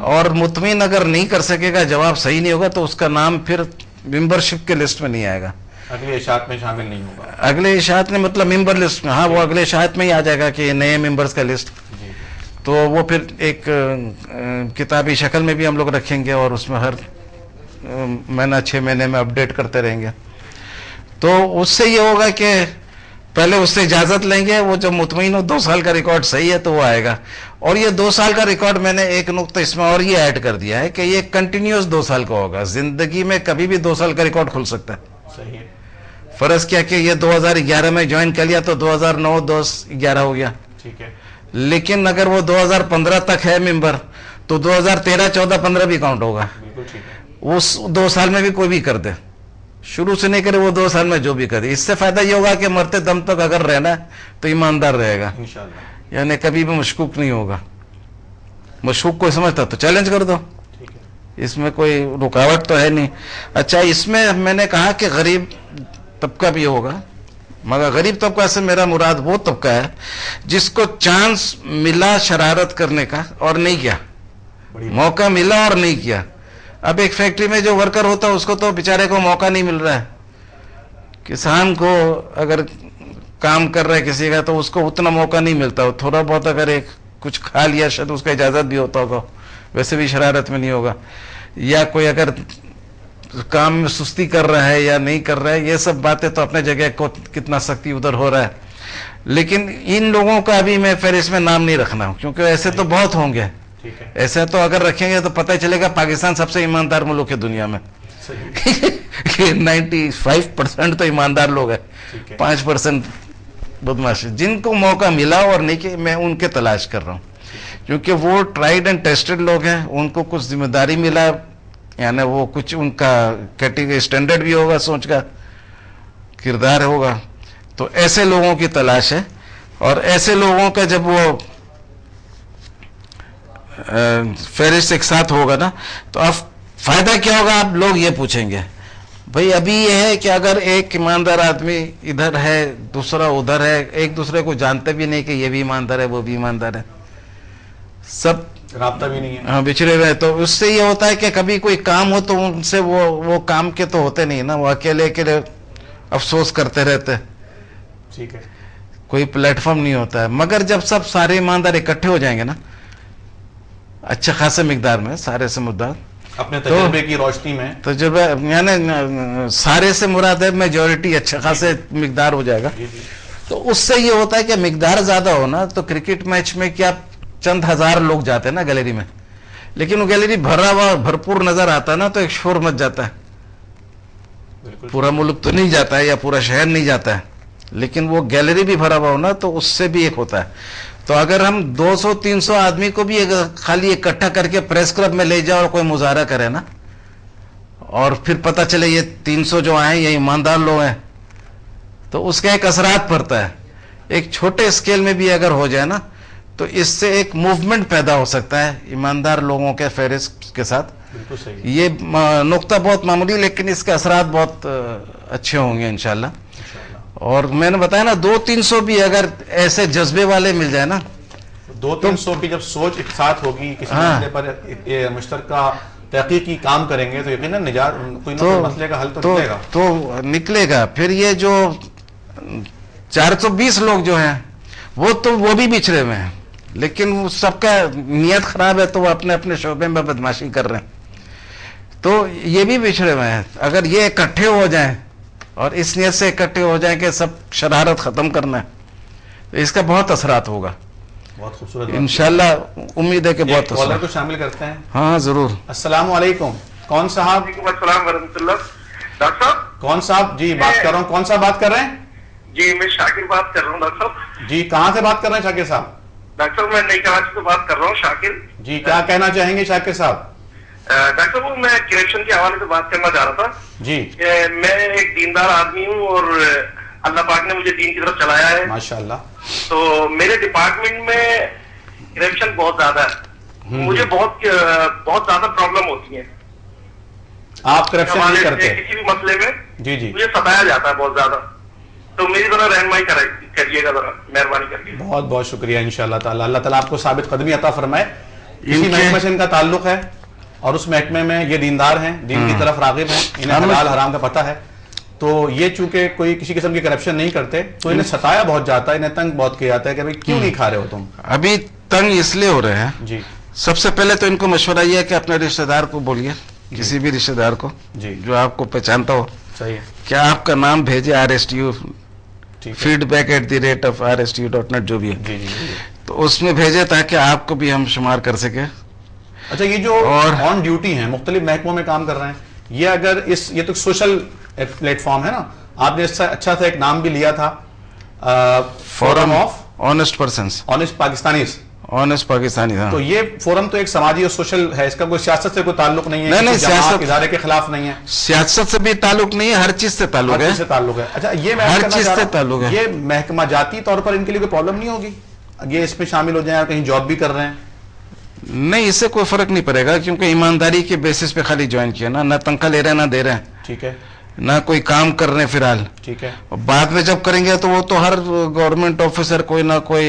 اور مطمئن اگر نہیں کر سکے گا, جواب صحیح نہیں ہوگا, تو اس کا نام پھر ممبرشپ کے لسٹ میں نہیں آئے گا, اگلے اشاعت میں شامل نہیں ہوگا. اگلے اشاعت میں مطلب ممبر لسٹ میں, ہاں وہ اگلے اشاعت میں ہی آ جائے گا کہ نئے ممبرز کا لسٹ. تو وہ پھر ایک کتابی شکل میں بھی ہم لوگ رکھیں گے, اور اس میں ہر مہینہ 6 مہینے میں اپڈیٹ کرتے رہیں گے. تو اس سے یہ ہوگا کہ پہلے اس سے اجازت لیں گے, وہ جب مطمئن ہو 2 سال کا ریکارڈ صحیح ہے تو وہ آئے گا. اور یہ 2 سال کا ریکارڈ میں نے ایک نقطہ اس میں اور یہ ایڈ کر دیا ہے کہ یہ کنٹینیوس 2 سال کا ہوگا, زندگی میں کبھی بھی 2 سال کا ریکارڈ کھل سکتا ہے. صحیح ہے. فرض کیا کہ یہ 2011 میں جوائن کر لیا تو 2009 2011 ہو گیا, ٹھیک ہے, لیکن اگر وہ 2015 تک ہے ممبر تو 2013 14 15 بھی کاؤنٹ ہوگا. بالکل ٹھیک ہے. اس 2 سال میں بھی کوئی بھی کر دے, شروع سے نہیں کرے, وہ 2 سال میں جو بھی کرے. اس سے فائدہ یہ ہوگا کہ مرتے دم تک اگر رہنا ہے تو ایماندار رہے گا, انشاءاللہ. یعنی کبھی بھی مشکوک نہیں ہوگا. مشکوک کوئی سمجھتا تو چیلنج کر دو, ٹھیک ہے. اس میں کوئی رکاوٹ تو ہے نہیں. اچھا, اس میں میں نے کہا کہ غریب طبقہ بھی ہوگا, مگر غریب طبقہ سے میرا مراد وہ طبقہ ہے جس کو چانس ملا شرارت کرنے کا اور نہیں کیا, موقع ملا اور نہیں کیا. اب ایک فیکٹری میں جو ورکر ہوتا ہے اس کو تو بیچارے کو موقع نہیں مل رہا ہے. کسان کو اگر کام کر رہا ہے کسی کا تو اس کو اتنا موقع نہیں ملتا, تھوڑا بہت اگر ایک کچھ کھا لیا شاید اس کا اجازت بھی ہوتا ہوگا, ویسے بھی شرارت میں نہیں ہوگا. یا کوئی اگر کام میں سستی کر رہا ہے یا نہیں کر رہا ہے, یہ سب باتیں تو اپنے جگہ کو کتنا سختی ادھر ہو رہا ہے. لیکن ان لوگوں کا ابھی میں فہرست میں نام نہیں رکھنا ہوں, کیونکہ ایسے تو بہت ہوں گے. ایسے تو اگر رکھیں گے تو پتہ چلے گا پاکستان سب سے ایماندار ملک ہے دنیا میں. 95% تو ایماندار لوگ ہیں, 5% بدماش. جن کو موقع ملا اور نہیں کہ میں ان کے تلاش کر رہا ہوں, کیونکہ وہ ٹرائیڈ اینڈ ٹیسٹڈ لوگ ہیں, ان کو کچھ ذمہ داری ملا, یعنی وہ کچھ ان کا کیٹیگری اسٹینڈرڈ بھی ہوگا, سوچ کا کردار ہوگا. تو ایسے لوگوں کی تلاش ہے, اور ایسے لوگوں کا جب وہ فہرست ایک ساتھ ہوگا نا تو اب فائدہ کیا ہوگا, آپ لوگ یہ پوچھیں گے. بھئی ابھی یہ ہے کہ اگر ایک ایماندار آدمی ادھر ہے دوسرا ادھر ہے, ایک دوسرے کو جانتے بھی نہیں کہ یہ بھی ایماندار ہے وہ بھی ایماندار ہے, سب رابطہ بھی نہیں ہے, ہاں بچھڑے ہوئے. تو اس سے یہ ہوتا ہے کہ کبھی کوئی کام ہو تو ان سے وہ کام کے تو ہوتے نہیں نا, وہ اکیلے اکیلے افسوس کرتے رہتے, ٹھیک ہے, کوئی پلیٹ فارم نہیں ہوتا ہے. مگر جب سب سارے ایماندار اکٹھے ہو جائیں گے نا اچھے خاصے مقدار میں, سارے سے مقدار اپنے تجربے کی روشنی میں, تجربہ یعنی سارے سے مراد ہے میجورٹی, اچھے خاصے مقدار ہو جائے گا, تو اس سے یہ ہوتا ہے کہ مقدار زیادہ ہو نا تو کرکٹ میچ میں کیا چند ہزار لوگ جاتے ہیں نا گیلری میں، لیکن وہ گیلری بھرا ہوا بھرپور نظر آتا ہے نا تو ایک شور مچ جاتا ہے. پورا ملک تو نہیں جاتا ہے یا پورا شہر نہیں جاتا ہے، لیکن وہ گیلری بھی بھرا ہوا ہو نا تو اس سے بھی ایک ہوتا ہے. تو اگر ہم 200-300 آدمی کو بھی خالی اکٹھا کر کے پریس کلب میں لے جاؤ اور کوئی مظاہرہ کرے نا، اور پھر پتہ چلے یہ 300 جو آئے یہ ایماندار لوگ ہیں، تو اس کا ایک اثرات پڑتا ہے. ایک چھوٹے اسکیل میں بھی اگر ہو جائے نا تو اس سے ایک موومنٹ پیدا ہو سکتا ہے ایماندار لوگوں کے فہرست کے ساتھ. بالکل صحیح. یہ نقطہ بہت معمولی لیکن اس کے اثرات بہت اچھے ہوں گے انشاءاللہ. اور میں نے بتایا نا 200-300 بھی اگر ایسے جذبے والے مل جائے نا، 200-300 کی جب سوچ ایک ساتھ ہوگی کسی مسئلے پر مشترکہ تحقیقی کام کریں گے تو یقیناً نجات کوئی نہ کوئی مسئلے کا حل تو نکلے گا. تو نکلے گا. پھر یہ جو 420 لوگ جو ہیں وہ بھی بچھڑے ہوئے ہیں، لیکن وہ سب کا نیت خراب ہے تو وہ اپنے اپنے شعبے میں بدماشی کر رہے ہیں. تو یہ بھی بچھڑے ہوئے ہیں. اگر یہ اکٹھے ہو جائیں اور اس نیت سے اکٹھے ہو جائیں کہ سب شرارت ختم کرنا ہے تو اس کا بہت اثرات ہوگا. بہت خوبصورت. انشاءاللہ امید ہے کہ بہت کالر اثرات. کو شامل کرتے ہیں. ہاں ضرور. السلام علیکم. کون صاحب؟ وعلیکم السلام ورحمۃ اللہ. ڈاکٹر صاحب. کون صاحب؟ جی بات کر رہا ہوں. کون صاحب بات کر رہے ہیں؟ جی میں شاکر بات کر رہا ہوں ڈاکٹر صاحب. جی کہاں سے بات کر رہے ہیں شاکر صاحب؟ ڈاکٹر صاحب میں نئی کراچی سے بات کر رہا ہوں شاکر. جی کیا کہنا چاہیں گے شاکر صاحب؟ ڈاکٹر صاحب میں کرپشن کے حوالے سے بات کرنا چاہ رہا تھا. جی میں ایک دیندار آدمی ہوں اور اللہ پاک نے مجھے دین کی طرف چلایا ہے. ماشاءاللہ. تو میرے ڈپارٹمنٹ میں کرپشن بہت زیادہ ہے. مجھے بہت زیادہ پرابلم ہوتی ہے. آپ کرپشن نہیں کرتے کسی بھی مسئلے میں؟ جی جی. مجھے ستایا جاتا ہے بہت زیادہ. تو میری ذرا رہنمائی کریے گا ذرا مہربانی کر کے. بہت بہت شکریہ. انشاءاللہ تعالی اللہ تعالیٰ آپ کو ثابت قدمی عطا فرمائے. اسی محکمے سے ان کا تعلق ہے اور اس محکمے میں یہ دیندار ہیں، دین کی طرف راغب ہیں، انہیں حلال حرام کا پتہ ہے. تو یہ چونکہ کوئی کسی قسم کی کرپشن نہیں کرتے تو انہیں ستایا بہت جاتا ہے، انہیں تنگ بہت کیا جاتا ہے کہ بھئی کیوں نہیں کھا رہے ہو تم. ابھی تنگ اس لیے ہو رہے ہیں. جی. سب سے پہلے تو ان کو مشورہ یہ ہے کہ اپنے رشتہ دار کو بولیے، کسی بھی رشتہ دار کو جی جو آپ کو پہچانتا ہو، صحیح ہے. کیا آپ کا نام بھیجے RSTU ٹھیک ہے. feedback@rstu.net جو بھی ہے جی جی جی. تو اس میں بھیجے تاکہ آپ کو بھی ہم شمار کر سکیں. اچھا یہ جو آن ڈیوٹی ہیں مختلف محکموں میں کام کر رہے ہیں، یہ اگر یہ تو سوشل پلیٹ فارم ہے نا، آپ نے اس سے اچھا سا ایک نام بھی لیا تھا forum of honest persons, honest Pakistanis. Honest Pakistani. ہاں تو یہ فورم تو ایک سماجی اور سوشل ہے، اس کا کوئی سیاست سے کوئی تعلق نہیں ہے، نہیں سیاست ادارے کے خلاف نہیں ہے، سیاست سے بھی تعلق نہیں ہے، ہر چیز سے تعلق ہر ہے. چیز سے تعلق ہے. اچھا یہ ہر چیز سے تعلق ہے. یہ محکمہ جاتی طور پر ان کے لیے کوئی پرابلم نہیں ہوگی یہ اس میں شامل ہو جائیں اور کہیں جاب بھی کر رہے ہیں؟ نہیں، اس سے کوئی فرق نہیں پڑے گا کیونکہ ایمانداری کے بیسس پہ خالی جوائن کیا نا، نہ تنخواہ لے رہے ہیں نہ دے رہے ہیں. ٹھیک ہے. نہ کوئی کام کر رہے ہیں فی الحال. ٹھیک ہے. بعد میں جب کریں گے تو وہ تو ہر گورنمنٹ آفیسر کوئی نہ کوئی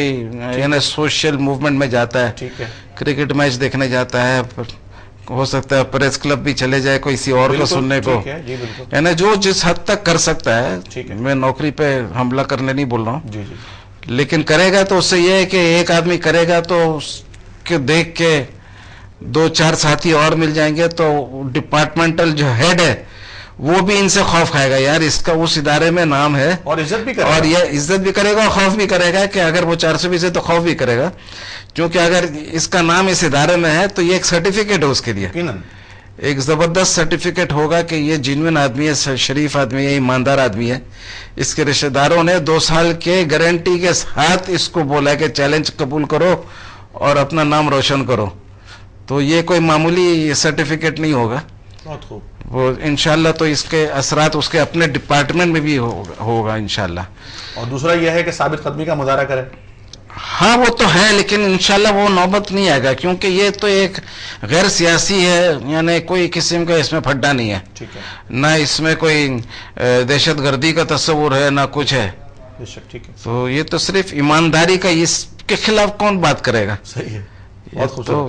یعنی سوشل موومنٹ میں جاتا ہے. ٹھیک ہے. کرکٹ میچ دیکھنے جاتا ہے، ہو سکتا ہے پریس کلب بھی چلے جائے کسی اور کو سننے کو، یعنی جو جس حد تک کر سکتا ہے. میں نوکری پہ حملہ کرنے نہیں بول رہا ہوں، جی جی. لیکن کرے گا تو اس سے یہ ہے کہ ایک آدمی کرے گا تو اس کے دیکھ کے 2-4 ساتھی اور مل جائیں گے تو ڈپارٹمنٹل جو ہیڈ ہے وہ بھی ان سے خوف کھائے گا، یار اس کا اس ادارے میں نام ہے، اور عزت بھی کرے گا، اور یہ عزت بھی کرے گا اور خوف بھی کرے گا کہ اگر وہ 420 ہے تو خوف بھی کرے گا کیونکہ اگر اس کا نام اس ادارے میں ہے تو یہ ایک سرٹیفکیٹ ہے اس کے لیے، ایک زبردست سرٹیفکیٹ ہوگا کہ یہ جینوئن آدمی ہے، شریف آدمی ہے، ایماندار آدمی ہے. اس کے رشتہ داروں نے 2 سال کے گارنٹی کے ساتھ اس کو بولا کہ چیلنج قبول کرو اور اپنا نام روشن کرو. تو یہ کوئی معمولی سرٹیفکیٹ نہیں ہوگا. بہت خوب. وہ انشاءاللہ تو اس کے اثرات اس کے اپنے ڈپارٹمنٹ میں بھی ہوگا انشاءاللہ. اور دوسرا یہ ہے کہ ثابت قدمی کا مظاہرہ کرے. ہاں وہ تو ہے لیکن انشاءاللہ وہ نوبت نہیں آئے گا کیونکہ یہ تو ایک غیر سیاسی ہے، یعنی کوئی قسم کا اس میں پھڈا نہیں ہے. ٹھیک ہے. نہ اس میں کوئی دہشت گردی کا تصور ہے نہ کچھ ہے. بے شک. ٹھیک ہے. تو یہ تو صرف ایمانداری کا، اس کے خلاف کون بات کرے گا؟ صحیح ہے.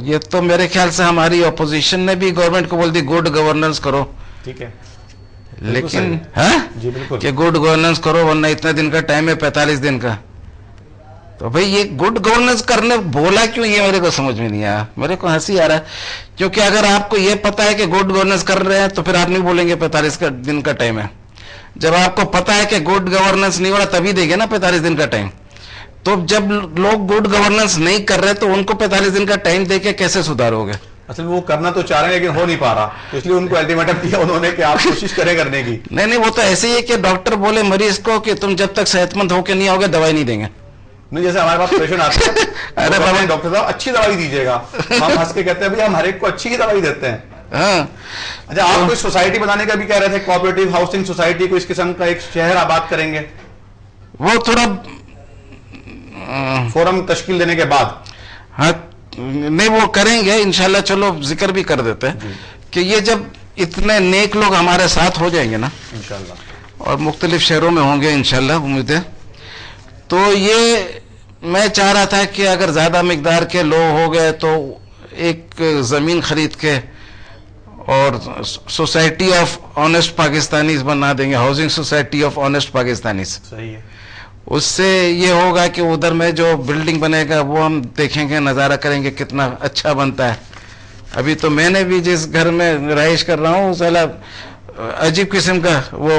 یہ تو میرے خیال سے ہماری اپوزیشن نے بھی گورنمنٹ کو بول دی گڈ گورننس کرو. ٹھیک ہے. لیکن ہاں جی بالکل کہ گڈ گورننس کرو ورنہ اتنے دن کا ٹائم ہے 45 دن کا. تو بھئی یہ گڈ گورننس کرنے بولا کیوں یہ میرے کو سمجھ میں نہیں آیا. میرے کو ہنسی آ رہا ہے کیونکہ اگر آپ کو یہ پتا ہے کہ گڈ گورننس کر رہے ہیں تو پھر آپ نہیں بولیں گے 45 دن کا ٹائم ہے. جب آپ کو پتا ہے کہ گڈ گورننس نہیں ہو رہا تبھی دے گے نا 45 دن کا ٹائم. تو جب لوگ گڈ گورننس نہیں کر رہے تو ان کو 45 دن کا ٹائم دے کے کیسے سدھارو گے؟ اصل وہ کرنا تو چاہ رہے ہیں لیکن ہو نہیں پا رہا، اس لیے ان کو الٹیمیٹم دیا انہوں نے کہ آپ کوشش کریں کرنے کی. نہیں وہ تو ایسے ہی ہے کہ ڈاکٹر بولے مریض کو کہ تم جب تک صحت مند ہو کے نہیں آؤ گے دوائی نہیں دیں گے. نہیں جیسے ہمارے پاس پیشنٹ آتے ہیں ارے بابا ڈاکٹر صاحب اچھی دوائی دیجیے گا، ہم ہنس کے کہتے ہیں بھائی ہم ہر ایک کو اچھی ہی دوائی دیتے ہیں. ہاں. اچھا آپ کوئی سوسائٹی بنانے کا بھی کہہ رہے تھے، کوآپریٹو ہاؤسنگ سوسائٹی کو اس قسم کا ایک شہر آباد کریں گے وہ تھوڑا فورم تشکیل دینے کے بعد. ہاں نہیں وہ کریں گے انشاءاللہ. چلو ذکر بھی کر دیتے ہیں کہ یہ جب اتنے نیک لوگ ہمارے ساتھ ہو جائیں گے نا انشاءاللہ اور مختلف شہروں میں ہوں گے انشاءاللہ امید ہے، تو یہ میں چاہ رہا تھا کہ اگر زیادہ مقدار کے لوگ ہو گئے تو ایک زمین خرید کے اور سوسائٹی آف آنےسٹ پاکستانیز بنا دیں گے، housing society of honest Pakistanis. صحیح ہے. اس سے یہ ہوگا کہ ادھر میں جو بلڈنگ بنے گا وہ ہم دیکھیں گے، نظارہ کریں گے کتنا اچھا بنتا ہے. ابھی تو میں نے بھی جس گھر میں رہائش کر رہا ہوں سالا عجیب قسم کا وہ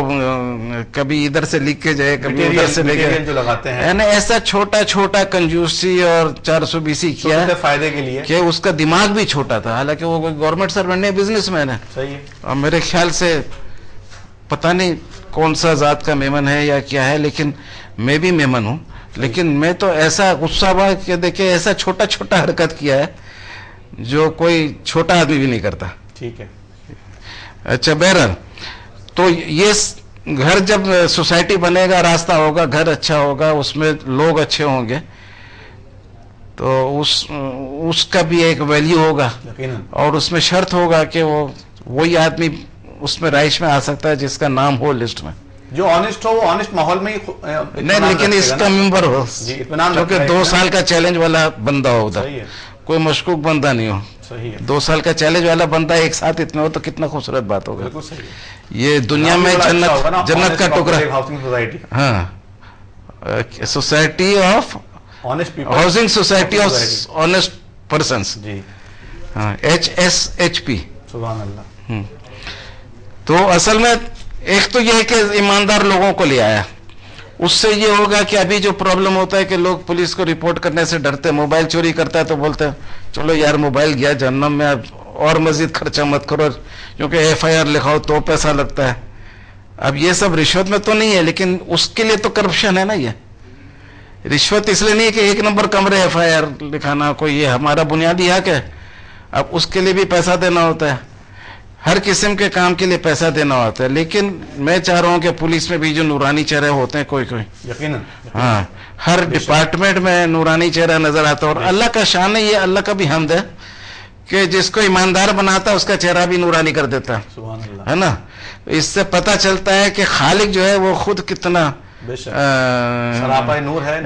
کبھی ادھر سے لیکیج ہے کبھی ادھر سے مٹیریل جو لگاتے ہیں یعنی ایسا چھوٹا چھوٹا کنجوسی اور 420 کیا فائدے کے لیے کہ اس کا دماغ بھی چھوٹا تھا، حالانکہ وہ گورنمنٹ سروینٹ نہیں بزنس مین ہے. صحیح ہے. اور میرے خیال سے پتہ نہیں کون سا ذات کا میمن ہے یا کیا ہے، لیکن میں بھی میمن ہوں. لیکن میں تو ایسا غصہ ہوا کہ دیکھیں ایسا چھوٹا چھوٹا حرکت کیا ہے جو کوئی چھوٹا آدمی بھی نہیں کرتا. ٹھیک ہے. اچھا بہرحال تو یہ گھر جب سوسائٹی بنے گا، راستہ ہوگا، گھر اچھا ہوگا، اس میں لوگ اچھے ہوں گے تو اس کا بھی ایک ویلیو ہوگا یقیناً. اور اس میں شرط ہوگا کہ وہی آدمی اس میں رہائش میں آ سکتا ہے جس کا نام ہو لسٹ میں. جو آنےسٹ ہو وہ آنےسٹ ماحول میں ہی نہیں لیکن اس کا ممبر ہو کیونکہ 2 سال کا چیلنج والا بندہ ہو ادھر، کوئی مشکوک بندہ نہیں ہو. صحیح ہے. 2 سال کا چیلنج والا بندہ ایک ساتھ اتنا ہو تو کتنا خوبصورت بات ہوگا. بالکل صحیح ہے. یہ دنیا میں جنت کا ٹکڑا. ہاں society of housing society of honest persons, جی ہاں HSHP. سبحان اللہ. تو اصل میں ایک تو یہ ہے کہ ایماندار لوگوں کو لے آیا، اس سے یہ ہوگا کہ ابھی جو پرابلم ہوتا ہے کہ لوگ پولیس کو رپورٹ کرنے سے ڈرتے، موبائل چوری کرتا ہے تو بولتے ہیں چلو یار موبائل گیا جہنم میں، اب اور مزید خرچہ مت کرو کیونکہ FIR لکھاؤ تو پیسہ لگتا ہے. اب یہ سب رشوت میں تو نہیں ہے لیکن اس کے لیے تو کرپشن ہے نا. یہ رشوت اس لیے نہیں ہے کہ 1 نمبر کمرے FIR لکھانا کوئی یہ ہمارا بنیادی حق ہے. اب اس کے لیے بھی پیسہ دینا ہوتا ہے، ہر قسم کے کام کے لیے پیسہ دینا ہوتا ہے. لیکن میں چاہ رہا ہوں کہ پولیس میں بھی جو نورانی چہرے ہوتے ہیں کوئی یقیناً ہاں ہر ڈپارٹمنٹ میں نورانی چہرہ نظر آتا ہے. اور اللہ کا شان ہے، یہ اللہ کا بھی حمد ہے کہ جس کو ایماندار بناتا ہے اس کا چہرہ بھی نورانی کر دیتا ہے. سبحان اللہ. ہے نا. اس سے پتہ چلتا ہے کہ خالق جو ہے وہ خود کتنا نور ہے،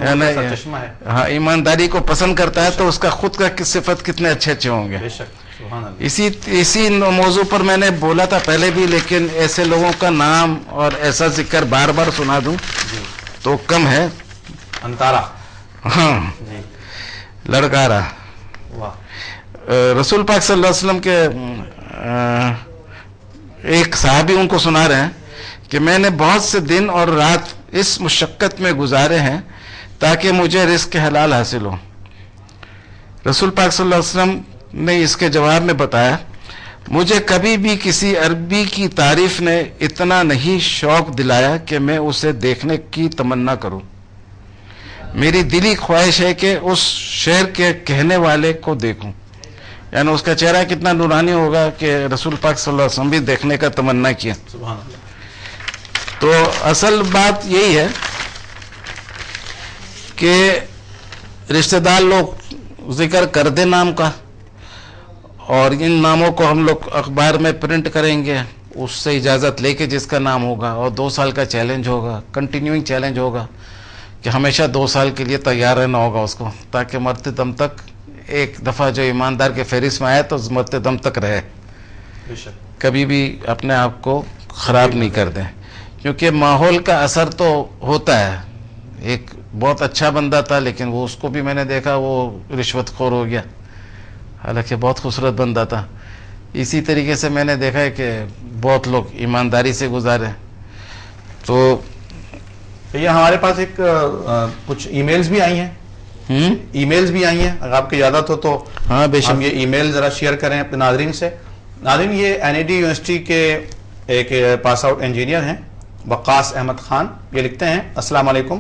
چشمہ ہے. ہاں ایمانداری کو پسند کرتا ہے تو اس کا خود کا صفت کتنے اچھے اچھے ہوں گے. اسی موضوع پر میں نے بولا تھا پہلے بھی، لیکن ایسے لوگوں کا نام اور ایسا ذکر بار بار سنا دوں تو کم ہے. انتارا. ہاں لڑکارا. رسول پاک صلی اللہ علیہ وسلم کے ایک صحابی ان کو سنا رہے ہیں کہ میں نے بہت سے دن اور رات اس مشقت میں گزارے ہیں تاکہ مجھے رزق حلال حاصل ہو. رسول پاک صلی اللہ علیہ وسلم نے اس کے جواب میں بتایا مجھے کبھی بھی کسی عربی کی تعریف نے اتنا نہیں شوق دلایا کہ میں اسے دیکھنے کی تمنا کروں. میری دلی خواہش ہے کہ اس شعر کے کہنے والے کو دیکھوں. یعنی اس کا چہرہ کتنا نورانی ہوگا کہ رسول پاک صلی اللہ علیہ وسلم بھی دیکھنے کا تمنا کیا. سبحان اللہ. تو اصل بات یہی ہے کہ رشتہ دار لوگ ذکر کر دیں نام کا اور ان ناموں کو ہم لوگ اخبار میں پرنٹ کریں گے، اس سے اجازت لے کے جس کا نام ہوگا. اور 2 سال کا چیلنج ہوگا، کنٹینیوئنگ چیلنج ہوگا کہ ہمیشہ 2 سال کے لیے تیار رہنا ہوگا اس کو، تاکہ مرتے دم تک ایک دفعہ جو ایماندار کے فہرست میں آئے تو مرتے دم تک رہے، کبھی بھی اپنے آپ کو خراب نہیں کر دیں. کیونکہ ماحول کا اثر تو ہوتا ہے. ایک بہت اچھا بندہ تھا لیکن وہ اس کو بھی میں نے دیکھا وہ رشوت خور ہو گیا، حالانکہ بہت خوبصورت بندہ تھا. اسی طریقے سے میں نے دیکھا ہے کہ بہت لوگ ایمانداری سے گزارے. تو یہ ہمارے پاس ایک کچھ ای میلز بھی آئی ہیں، ای میلز بھی آئی ہیں، اگر آپ کی اجازت ہو تو ہاں بے ہم شک. یہ ای میل ذرا شیئر کریں اپنے ناظرین سے. ناظرین، یہ NID یونیورسٹی کے ایک پاس آؤٹ انجینئر ہیں وقاص احمد خان. یہ لکھتے ہیں: السلام علیکم،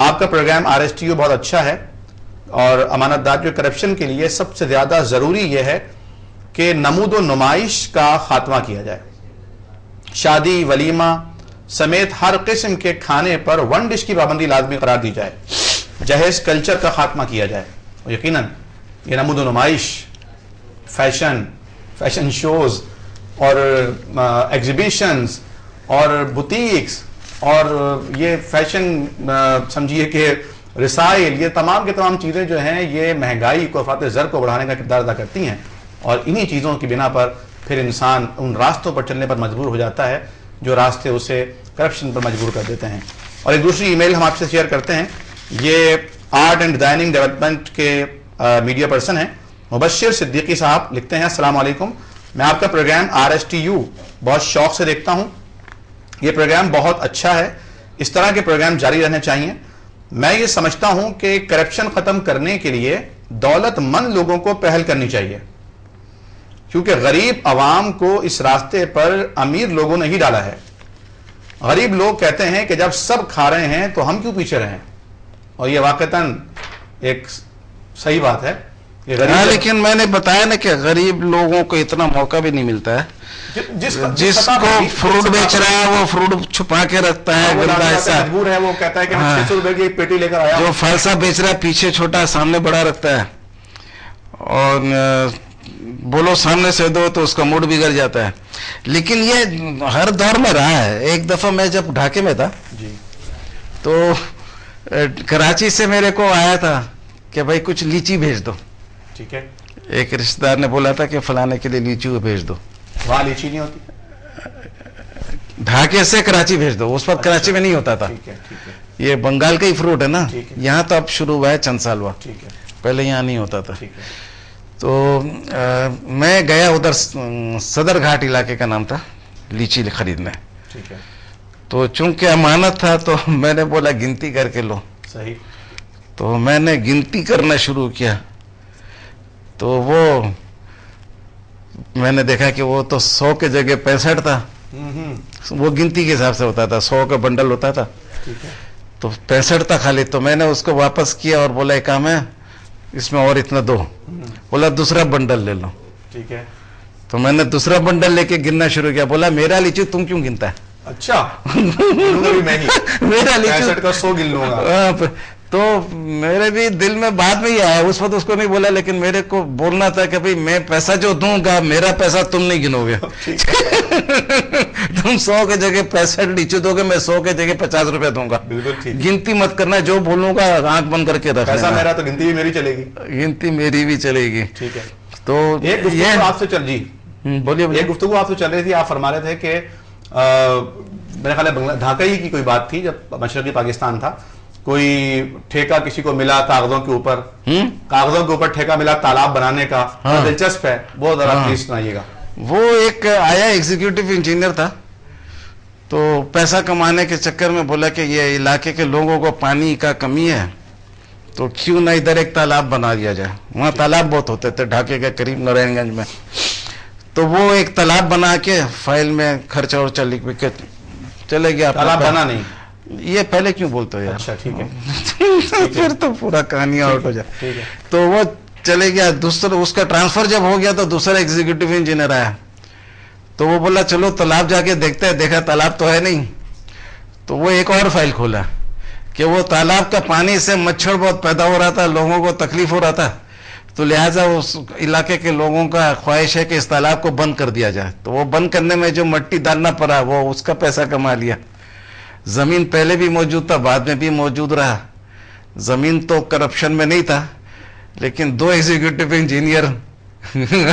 آپ کا پروگرام RSTU بہت اچھا ہے، اور امانت دار کے کرپشن کے لیے سب سے زیادہ ضروری یہ ہے کہ نمود و نمائش کا خاتمہ کیا جائے. شادی، ولیمہ سمیت ہر قسم کے کھانے پر 1 ڈش کی پابندی لازمی قرار دی جائے. جہیز کلچر کا خاتمہ کیا جائے. اور یقیناً یہ نمود و نمائش، فیشن شوز اور ایگزیبیشنز اور بوتیکس اور یہ فیشن سمجھیے کہ رسائل، یہ تمام کے تمام چیزیں جو ہیں یہ مہنگائی کو، افراط زر کو بڑھانے کا کردار ادا کرتی ہیں، اور انہی چیزوں کی بنا پر پھر انسان ان راستوں پر چلنے پر مجبور ہو جاتا ہے جو راستے اسے کرپشن پر مجبور کر دیتے ہیں. اور ایک دوسری ای میل ہم آپ سے شیئر کرتے ہیں. یہ آرٹ اینڈ ڈیزائننگ ڈیولپمنٹ کے میڈیا پرسن ہیں مبشر صدیقی صاحب. لکھتے ہیں: السلام علیکم، میں آپ کا پروگرام RSTU بہت شوق سے دیکھتا ہوں. یہ پروگرام بہت اچھا ہے، اس طرح کے پروگرام جاری رہنے چاہیے. میں یہ سمجھتا ہوں کہ کرپشن ختم کرنے کے لیے دولت مند لوگوں کو پہل کرنی چاہیے، کیونکہ غریب عوام کو اس راستے پر امیر لوگوں نے ہی ڈالا ہے. غریب لوگ کہتے ہیں کہ جب سب کھا رہے ہیں تو ہم کیوں پیچھے رہیں، اور یہ واقعتاً ایک صحیح بات ہے. ہاں، لیکن میں نے بتایا نا کہ غریب لوگوں کو اتنا موقع بھی نہیں ملتا ہے. جس کو فروٹ بیچ رہا ہے وہ فروٹ چھپا کے رکھتا ہے، گندا حصہ مجبور ہے، وہ کہتا ہے کہ میں 600 روپے کی ایک پیٹی لے کر آیا. جو فلسا بیچ رہا ہے پیچھے چھوٹا سامنے بڑا رکھتا ہے، اور بولو سامنے سے دو تو اس کا موڈ بگڑ جاتا ہے. لیکن یہ ہر دور میں رہا ہے. ایک دفعہ میں جب ڈھاکے میں تھا تو کراچی سے میرے کو آیا تھا کہ بھائی کچھ لیچی بھیج دو. ٹھیک ہے. ایک رشتہ دار نے بولا تھا کہ فلانے کے لیے لیچی بھیج دو. وہاں لیچی نہیں ہوتی؟ ڈھاکے سے کراچی بھیج دو. اس وقت کراچی میں نہیں ہوتا تھا. یہ بنگال کا ہی فروٹ ہے نا، یہاں تو اب شروع ہوا ہے چند سال ہوا، پہلے یہاں نہیں ہوتا تھا. تو میں گیا ادھر، صدر گھاٹ علاقے کا نام تھا، لیچی خریدنے. تو چونکہ امانت تھا تو میں نے بولا گنتی کر کے لو. صحیح. تو میں نے گنتی کرنا شروع کیا تو وہ میں نے دیکھا کہ وہ تو 100 کے جگہ 65 تھا. وہ گنتی کے حساب سے ہوتا تھا، 100 کا بنڈل ہوتا تھا تو 65 تھا خالی. تو میں نے اس کو واپس کیا اور بولا ایک کام ہے اس میں اور اتنا دو. بولا دوسرا بنڈل لے لو. ٹھیک ہے. تو میں نے دوسرا بنڈل لے کے گننا شروع کیا. بولا میرا لیچی تم کیوں گنتا ہے؟ اچھا. میرا لیچی 65 کا 100 گن لوں گا. تو میرے بھی دل میں بعد میں ہی آیا، اس وقت اس کو نہیں بولا، لیکن میرے کو بولنا تھا کہ بھئی میں پیسہ جو دوں گا میرا پیسہ تم نہیں گنو گے. تم 100 کے جگہ 65 لیچی دو گے، میں 100 کے جگہ 50 روپے دوں گا. گنتی مت کرنا، جو بولوں گا آنکھ بند کر کے رکھنا. پیسہ میرا تو گنتی بھی میری چلے گی. گنتی میری بھی چلے گی. ٹھیک ہے. تو ایک گفتگو آپ سے چل جی بولیے. ایک گفتگو آپ سے چل رہی تھی، آپ فرما رہے تھے کہ میرے خیال ہے ڈھاکہ ہی کی کوئی بات تھی جب مشرقی پاکستان تھا، کوئی ٹھیکہ کسی کو ملا کاغذوں کے اوپر ٹھیکہ ملا تالاب بنانے کا. دلچسپ ہے، بہت ذرا پلیز سنائیے گا. وہ ایک آیا ایگزیکٹو انجینئر تھا، تو پیسہ کمانے کے چکر میں بولا کہ یہ علاقے کے لوگوں کو پانی کا کمی ہے تو کیوں نہ ادھر ایک تالاب بنا دیا جائے. وہاں تالاب بہت ہوتے تھے ڈھاکے کے قریب نارائن گنج میں. تو وہ ایک تالاب بنا کے فائل میں خرچہ اور لکھ کے چلے گیا. تالاب بنا نہیں، یہ پہلے کیوں بولتے ہو یار؟ اچھا ٹھیک ہے. پھر تو پورا کہانی آؤٹ ہو جائے. تو وہ چلے گیا. دوسرا اس کا ٹرانسفر جب ہو گیا تو دوسرا ایگزیکٹو انجینئر آیا تو وہ بولا چلو تالاب جا کے دیکھتے ہیں. دیکھا تالاب تو ہے نہیں. تو وہ ایک اور فائل کھولا کہ وہ تالاب کا پانی سے مچھر بہت پیدا ہو رہا تھا، لوگوں کو تکلیف ہو رہا تھا، تو لہٰذا اس علاقے کے لوگوں کا خواہش ہے کہ اس تالاب کو بند کر دیا جائے. تو وہ بند کرنے میں جو مٹی ڈالنا پڑا وہ اس کا پیسہ کما لیا. زمین پہلے بھی موجود تھا، بعد میں بھی موجود رہا. زمین تو کرپشن میں نہیں تھا، لیکن 2 ایگزیکٹو انجینئر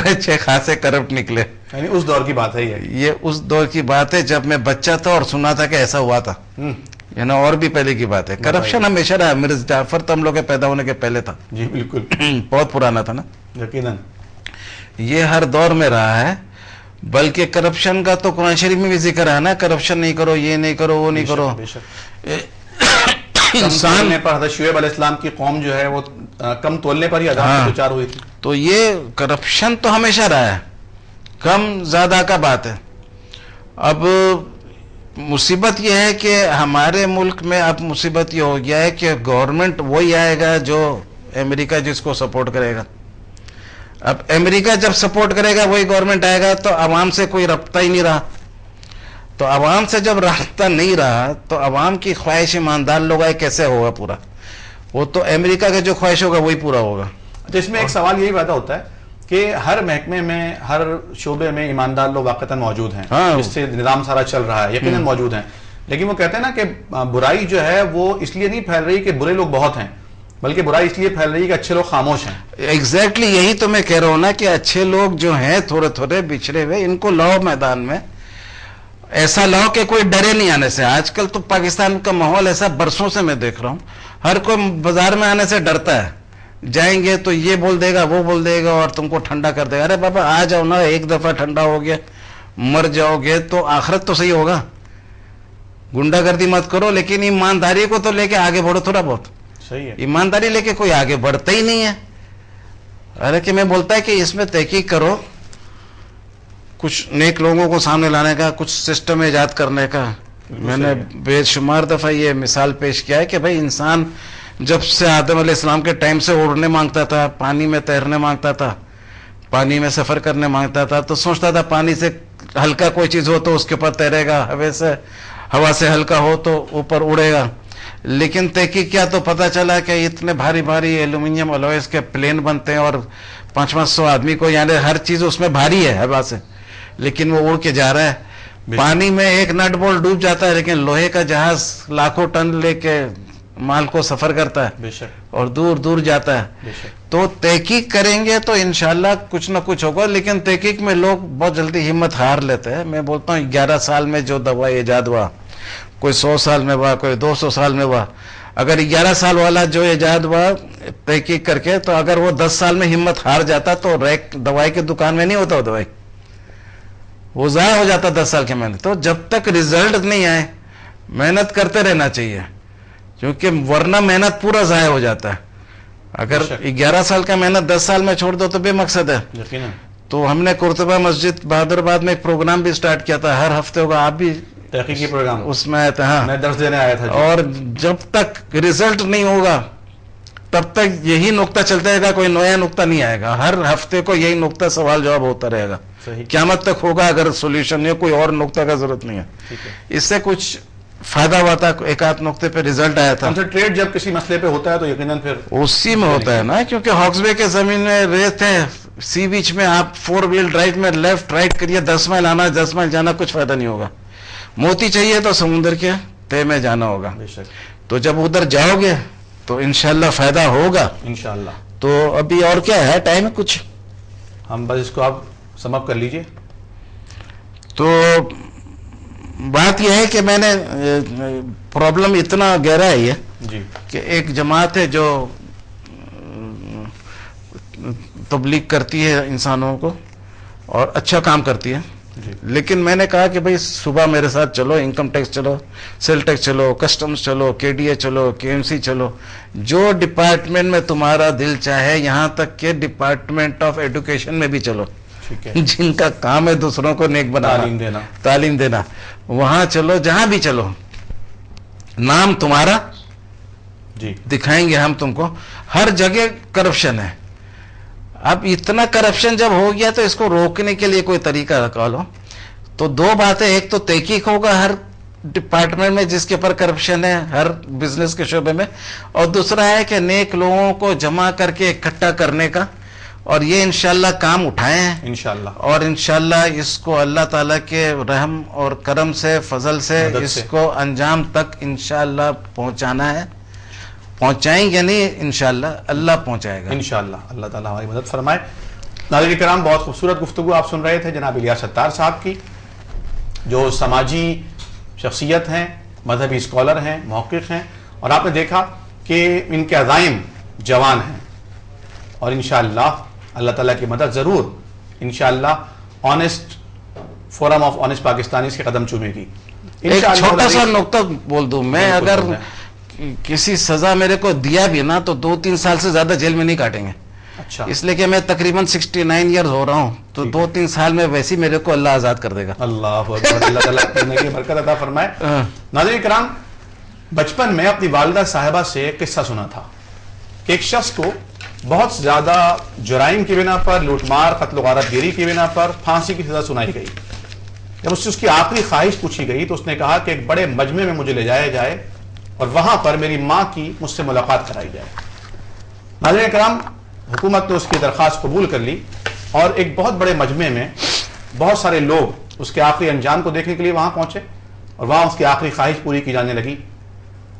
اچھے خاصے کرپٹ نکلے. یعنی اس دور کی بات ہے یہ اس دور کی بات ہے جب میں بچہ تھا اور سنا تھا کہ ایسا ہوا تھا. یعنی اور بھی پہلے کی بات ہے. کرپشن ہمیشہ رہا. مرزا جعفر تو ہم لوگ کے پیدا ہونے کے پہلے تھا. جی بالکل. بہت پرانا تھا نا. یقیناً یہ ہر دور میں رہا ہے. بلکہ کرپشن کا تو قرآن شریف میں بھی ذکر ہے نا، کرپشن نہیں کرو، یہ نہیں کرو، وہ نہیں کرو. انسان پر حضرت شعیب علیہ السلام کی قوم جو ہے وہ کم تولنے پر ہی عذاب سے دوچار ہوئی تھی. تو یہ کرپشن تو ہمیشہ رہا ہے، کم زیادہ کا بات ہے. اب مصیبت یہ ہے کہ ہمارے ملک میں اب مصیبت یہ ہو گیا ہے کہ گورنمنٹ وہی آئے گا جو امریکہ جس کو سپورٹ کرے گا. اب امریکہ جب سپورٹ کرے گا وہی گورنمنٹ آئے گا، تو عوام سے کوئی رابطہ ہی نہیں رہا. تو عوام سے جب رابطہ نہیں رہا تو عوام کی خواہش ایماندار لوگ آئے کیسے ہوگا پورا؟ وہ تو امریکہ کا جو خواہش ہوگا وہی پورا ہوگا. تو اس میں ایک سوال یہی پیدا ہوتا ہے کہ ہر محکمے میں، ہر شعبے میں ایماندار لوگ واقعتاً موجود ہیں، جس سے نظام سارا چل رہا ہے، یقیناً موجود ہیں. لیکن وہ کہتے ہیں نا کہ برائی جو ہے وہ اس لیے نہیں پھیل رہی کہ برے لوگ بہت ہیں، بلکہ برائی اس لیے پھیل رہی ہے کہ اچھے لوگ خاموش ہیں. ایگزیکٹلی یہی تو میں کہہ رہا ہوں نا کہ اچھے لوگ جو ہیں تھوڑے تھوڑے بچھڑے ہوئے، ان کو لاؤ میدان میں، ایسا لاؤ کہ کوئی ڈرے نہیں آنے سے. آج کل تو پاکستان کا ماحول ایسا برسوں سے میں دیکھ رہا ہوں، ہر کوئی بازار میں آنے سے ڈرتا ہے. جائیں گے تو یہ بول دے گا، وہ بول دے گا، اور تم کو ٹھنڈا کر دے گا. ارے بابا آ جاؤ نا، ایک دفعہ ٹھنڈا ہو گیا مر جاؤ گے تو آخرت تو صحیح ہوگا. گنڈا گردی مت کرو، لیکن ایمانداری کو تو لے کے آگے بڑھو تھوڑا بہت. صحیح ہے. ایمانداری لے کے کوئی آگے بڑھتا ہی نہیں ہے. ارے کہ میں بولتا ہے کہ اس میں تحقیق کرو، کچھ نیک لوگوں کو سامنے لانے کا، کچھ سسٹم ایجاد کرنے کا. میں نے بے شمار دفعہ یہ مثال پیش کیا ہے کہ بھائی انسان جب سے آدم علیہ السلام کے ٹائم سے اڑنے مانگتا تھا، پانی میں تیرنے مانگتا تھا، پانی میں سفر کرنے مانگتا تھا، تو سوچتا تھا پانی سے ہلکا کوئی چیز ہو تو اس کے اوپر تیرے گا، ہوا سے ہلکا ہو تو اوپر اڑے گا. لیکن تحقیق کیا تو پتہ چلا کہ اتنے بھاری بھاری ایلومینیم الوائز کے پلین بنتے ہیں اور 500 آدمی کو، یعنی ہر چیز اس میں بھاری ہے ہوا سے، لیکن وہ اڑ کے جا رہا ہے. پانی میں ایک نٹ بول ڈوب جاتا ہے، لیکن لوہے کا جہاز لاکھوں ٹن لے کے مال کو سفر کرتا ہے اور دور دور جاتا ہے. تو تحقیق کریں گے تو انشاءاللہ کچھ نہ کچھ ہوگا. لیکن تحقیق میں لوگ بہت جلدی ہمت ہار لیتے ہیں. میں بولتا ہوں 11 سال میں جو دوا ایجاد ہوا، کوئی 100 سال میں ہوا، کوئی 200 سال میں ہوا. اگر 11 سال والا جو ایجاد ہوا تحقیق کر کے، تو اگر وہ 10 سال میں ہمت ہار جاتا تو دوائی کی دکان میں نہیں ہوتا وہ دوائی، وہ ضائع ہو جاتا 10 سال کے محنت. تو جب تک رزلٹ نہیں آئے محنت کرتے رہنا چاہیے، کیونکہ ورنہ محنت پورا ضائع ہو جاتا ہے. اگر 11 سال کا محنت 10 سال میں چھوڑ دو تو بے مقصد ہے. تو ہم نے قرطبہ مسجد بہادر آباد میں ایک پروگرام بھی سٹارٹ کیا تھا، ہر ہفتے ہوگا، آپ بھی تحقیقی پروگرام اس میں آئے تھے. ہاں میں درس دینے آیا تھا. اور جب تک رزلٹ نہیں ہوگا تب تک یہی نقطہ چلتا رہے گا، کوئی نیا نقطہ نہیں آئے گا. ہر ہفتے کو یہی نقطہ سوال جواب ہوتا رہے گا، قیامت تک ہوگا. اگر سولوشن نہیں، کوئی اور نقطہ کا ضرورت نہیں ہے. اس سے کچھ فائدہ ہوا تھا، ایک آدھ نقطے پہ رزلٹ آیا تھا. کنسنٹریٹ جب کسی مسئلے پہ ہوتا ہے تو یقیناً پھر اسی میں ہوتا ہے نا، کیونکہ ہاکس بے کے زمین میں ریت ہے، سی بیچ میں آپ 4 ویل ڈرائیو میں لیفٹ رائٹ کریے، 10 مائل آنا 10 مائل جانا، کچھ فائدہ نہیں ہوگا. موتی چاہیے تو سمندر کے تہ میں جانا ہوگا. تو جب ادھر جاؤ گے تو انشاءاللہ فائدہ ہوگا انشاءاللہ. تو ابھی اور کیا ہے، ٹائم ہے کچھ، ہم بس اس کو آپ سم اپ کر لیجئے. تو بات یہ ہے کہ میں نے پرابلم اتنا گہرا ہے یہ جی کہ ایک جماعت ہے جو تبلیغ کرتی ہے انسانوں کو اور اچھا کام کرتی ہے. لیکن میں نے کہا کہ بھئی صبح میرے ساتھ چلو، انکم ٹیکس چلو، سیل ٹیکس چلو، کسٹمز چلو، کے ڈی اے چلو، کے ایم سی چلو، جو ڈپارٹمنٹ میں تمہارا دل چاہے، یہاں تک کہ ڈپارٹمنٹ آف ایڈوکیشن میں بھی چلو، جن کا کام ہے دوسروں کو نیک بنانا، تعلیم دینا، وہاں چلو، جہاں بھی چلو. نام تمہارا جی دکھائیں گے ہم تم کو. ہر جگہ کرپشن ہے. اب اتنا کرپشن جب ہو گیا تو اس کو روکنے کے لیے کوئی طریقہ نکالو. تو 2 باتیں، ایک تو تحقیق ہوگا ہر ڈپارٹمنٹ میں جس کے پر کرپشن ہے، ہر بزنس کے شعبے میں، اور دوسرا ہے کہ نیک لوگوں کو جمع کر کے اکٹھا کرنے کا. اور یہ انشاءاللہ کام اٹھائے ہیں انشاءاللہ، اور انشاءاللہ اس کو اللہ تعالیٰ کے رحم اور کرم سے، فضل سے اس کو انجام تک انشاءاللہ پہنچانا ہے. پہنچائیں گے نہیں، انشاءاللہ اللہ پہنچائے گا انشاءاللہ. اللہ تعالیٰ ہماری مدد فرمائے. ناظرین کرام، بہت خوبصورت گفتگو آپ سن رہے تھے جناب الیاس ستار صاحب کی، جو سماجی شخصیت ہیں، مذہبی اسکالر ہیں، محقق ہیں، اور آپ نے دیکھا کہ ان کے عزائم جوان ہیں، اور انشاءاللہ اللہ تعالیٰ کی مدد ضرور انشاءاللہ honest forum of honest Pakistanis کے قدم چومے گی. ایک چھوٹا سا نقطہ بول دوں میں, اگر کسی سزا میرے کو دیا بھی نا تو 2-3 سال سے زیادہ جیل میں نہیں کاٹیں گے. اچھا, اس لیے کہ میں تقریباً 69 ایئرز ہو رہا ہوں, تو 2-3 سال میں ویسے میرے کو اللہ آزاد کر دے گا. اللہ اکبر, اللہ تعالیٰ زندگی برکت عطا فرمائے. ناظرین کرام, بچپن میں اپنی والدہ صاحبہ سے ایک قصہ سنا تھا کہ ایک شخص کو بہت زیادہ جرائم کی بنا پر, لوٹ مار, قتل و غارت گیری کی بنا پر پھانسی کی سزا سنائی گئی. جب اس سے اس کی آخری خواہش پوچھی گئی تو اس نے کہا کہ ایک بڑے مجمع میں مجھے لے جایا جائے اور وہاں پر میری ماں کی مجھ سے ملاقات کرائی جائے. ناظرین کرام, حکومت نے اس کی درخواست قبول کر لی اور ایک بہت بڑے مجمع میں بہت سارے لوگ اس کے آخری انجام کو دیکھنے کے لیے وہاں پہنچے اور وہاں اس کی آخری خواہش پوری کی جانے لگی.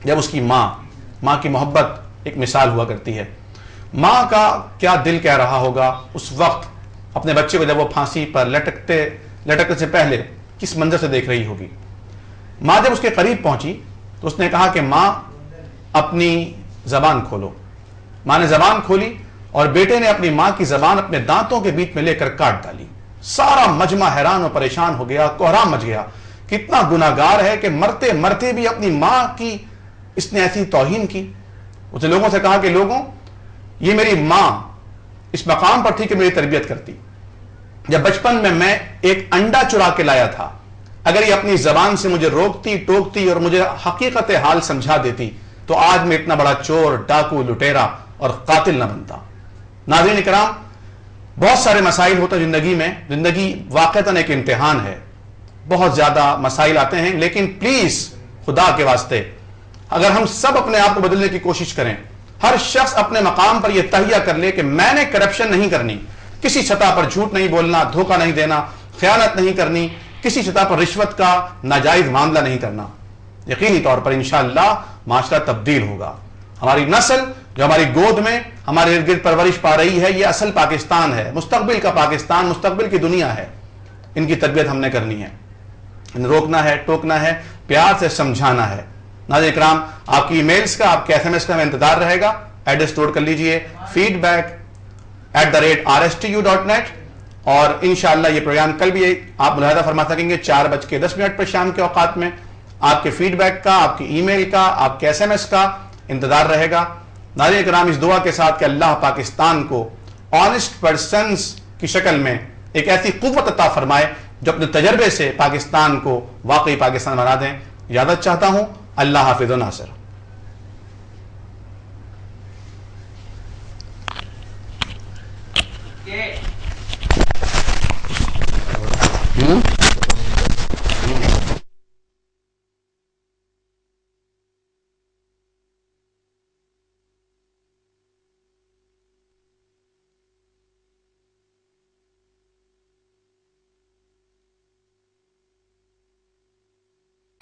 جب اس کی ماں کی محبت ایک مثال ہوا کرتی ہے. ماں کا کیا دل کہہ رہا ہوگا اس وقت اپنے بچے کو, جب وہ پھانسی پر لٹکنے سے پہلے کس منظر سے دیکھ رہی ہوگی. ماں جب اس کے قریب پہنچی تو اس نے کہا کہ ماں اپنی زبان کھولو. ماں نے زبان کھولی اور بیٹے نے اپنی ماں کی زبان اپنے دانتوں کے بیچ میں لے کر کاٹ ڈالی. سارا مجمع حیران اور پریشان ہو گیا, کوہرام مچ گیا. کتنا گناہگار ہے کہ مرتے مرتے بھی اپنی ماں کی اس نے ایسی توہین کی. اس نے لوگوں سے کہا کہ لوگوں, یہ میری ماں اس مقام پر تھی کہ میری تربیت کرتی. جب بچپن میں ایک انڈا چرا کے لایا تھا, اگر یہ اپنی زبان سے مجھے روکتی ٹوکتی اور مجھے حقیقت حال سمجھا دیتی تو آج میں اتنا بڑا چور, ڈاکو, لٹیرا اور قاتل نہ بنتا. ناظرین کرام, بہت سارے مسائل ہوتے ہیں زندگی میں. زندگی واقعتاً ایک امتحان ہے, بہت زیادہ مسائل آتے ہیں, لیکن پلیز خدا کے واسطے اگر ہم سب اپنے آپ کو بدلنے کی کوشش کریں, ہر شخص اپنے مقام پر یہ تہیہ کر لے کہ میں نے کرپشن نہیں کرنی, کسی سطح پر جھوٹ نہیں بولنا, دھوکہ نہیں دینا, خیانت نہیں کرنی, کسی سطح پر رشوت کا ناجائز معاملہ نہیں کرنا, یقینی طور پر انشاءاللہ معاشرہ تبدیل ہوگا. ہماری نسل جو ہماری گود میں ہمارے ارد گرد پرورش پا رہی ہے, یہ اصل پاکستان ہے, مستقبل کا پاکستان, مستقبل کی دنیا ہے. ان کی تربیت ہم نے کرنی ہے, روکنا ہے, ٹوکنا ہے, پیار سے سمجھانا ہے. ناظرین کرام, آپ کی ای میلز کا, آپ کے SMS کا ہمیں انتظار رہے گا. ایڈریس نوٹ کر لیجئے, feedback@rstu.net. اور انشاءاللہ یہ پروگرام کل بھی آپ ملاحظہ فرما سکیں گے 4:10 پر شام کے اوقات میں. آپ کے فیڈ بیک کا, آپ کی ای میل کا, آپ کے SMS کا انتظار رہے گا. ناظرین کرام, اس دعا کے ساتھ کہ اللہ پاکستان کو آنےسٹ پرسنز کی شکل میں ایک ایسی قوت عطا فرمائے جو اپنے تجربے سے پاکستان کو واقعی پاکستان بنا دیں. اجازت چاہتا ہوں. اللہ حافظ و ناصر.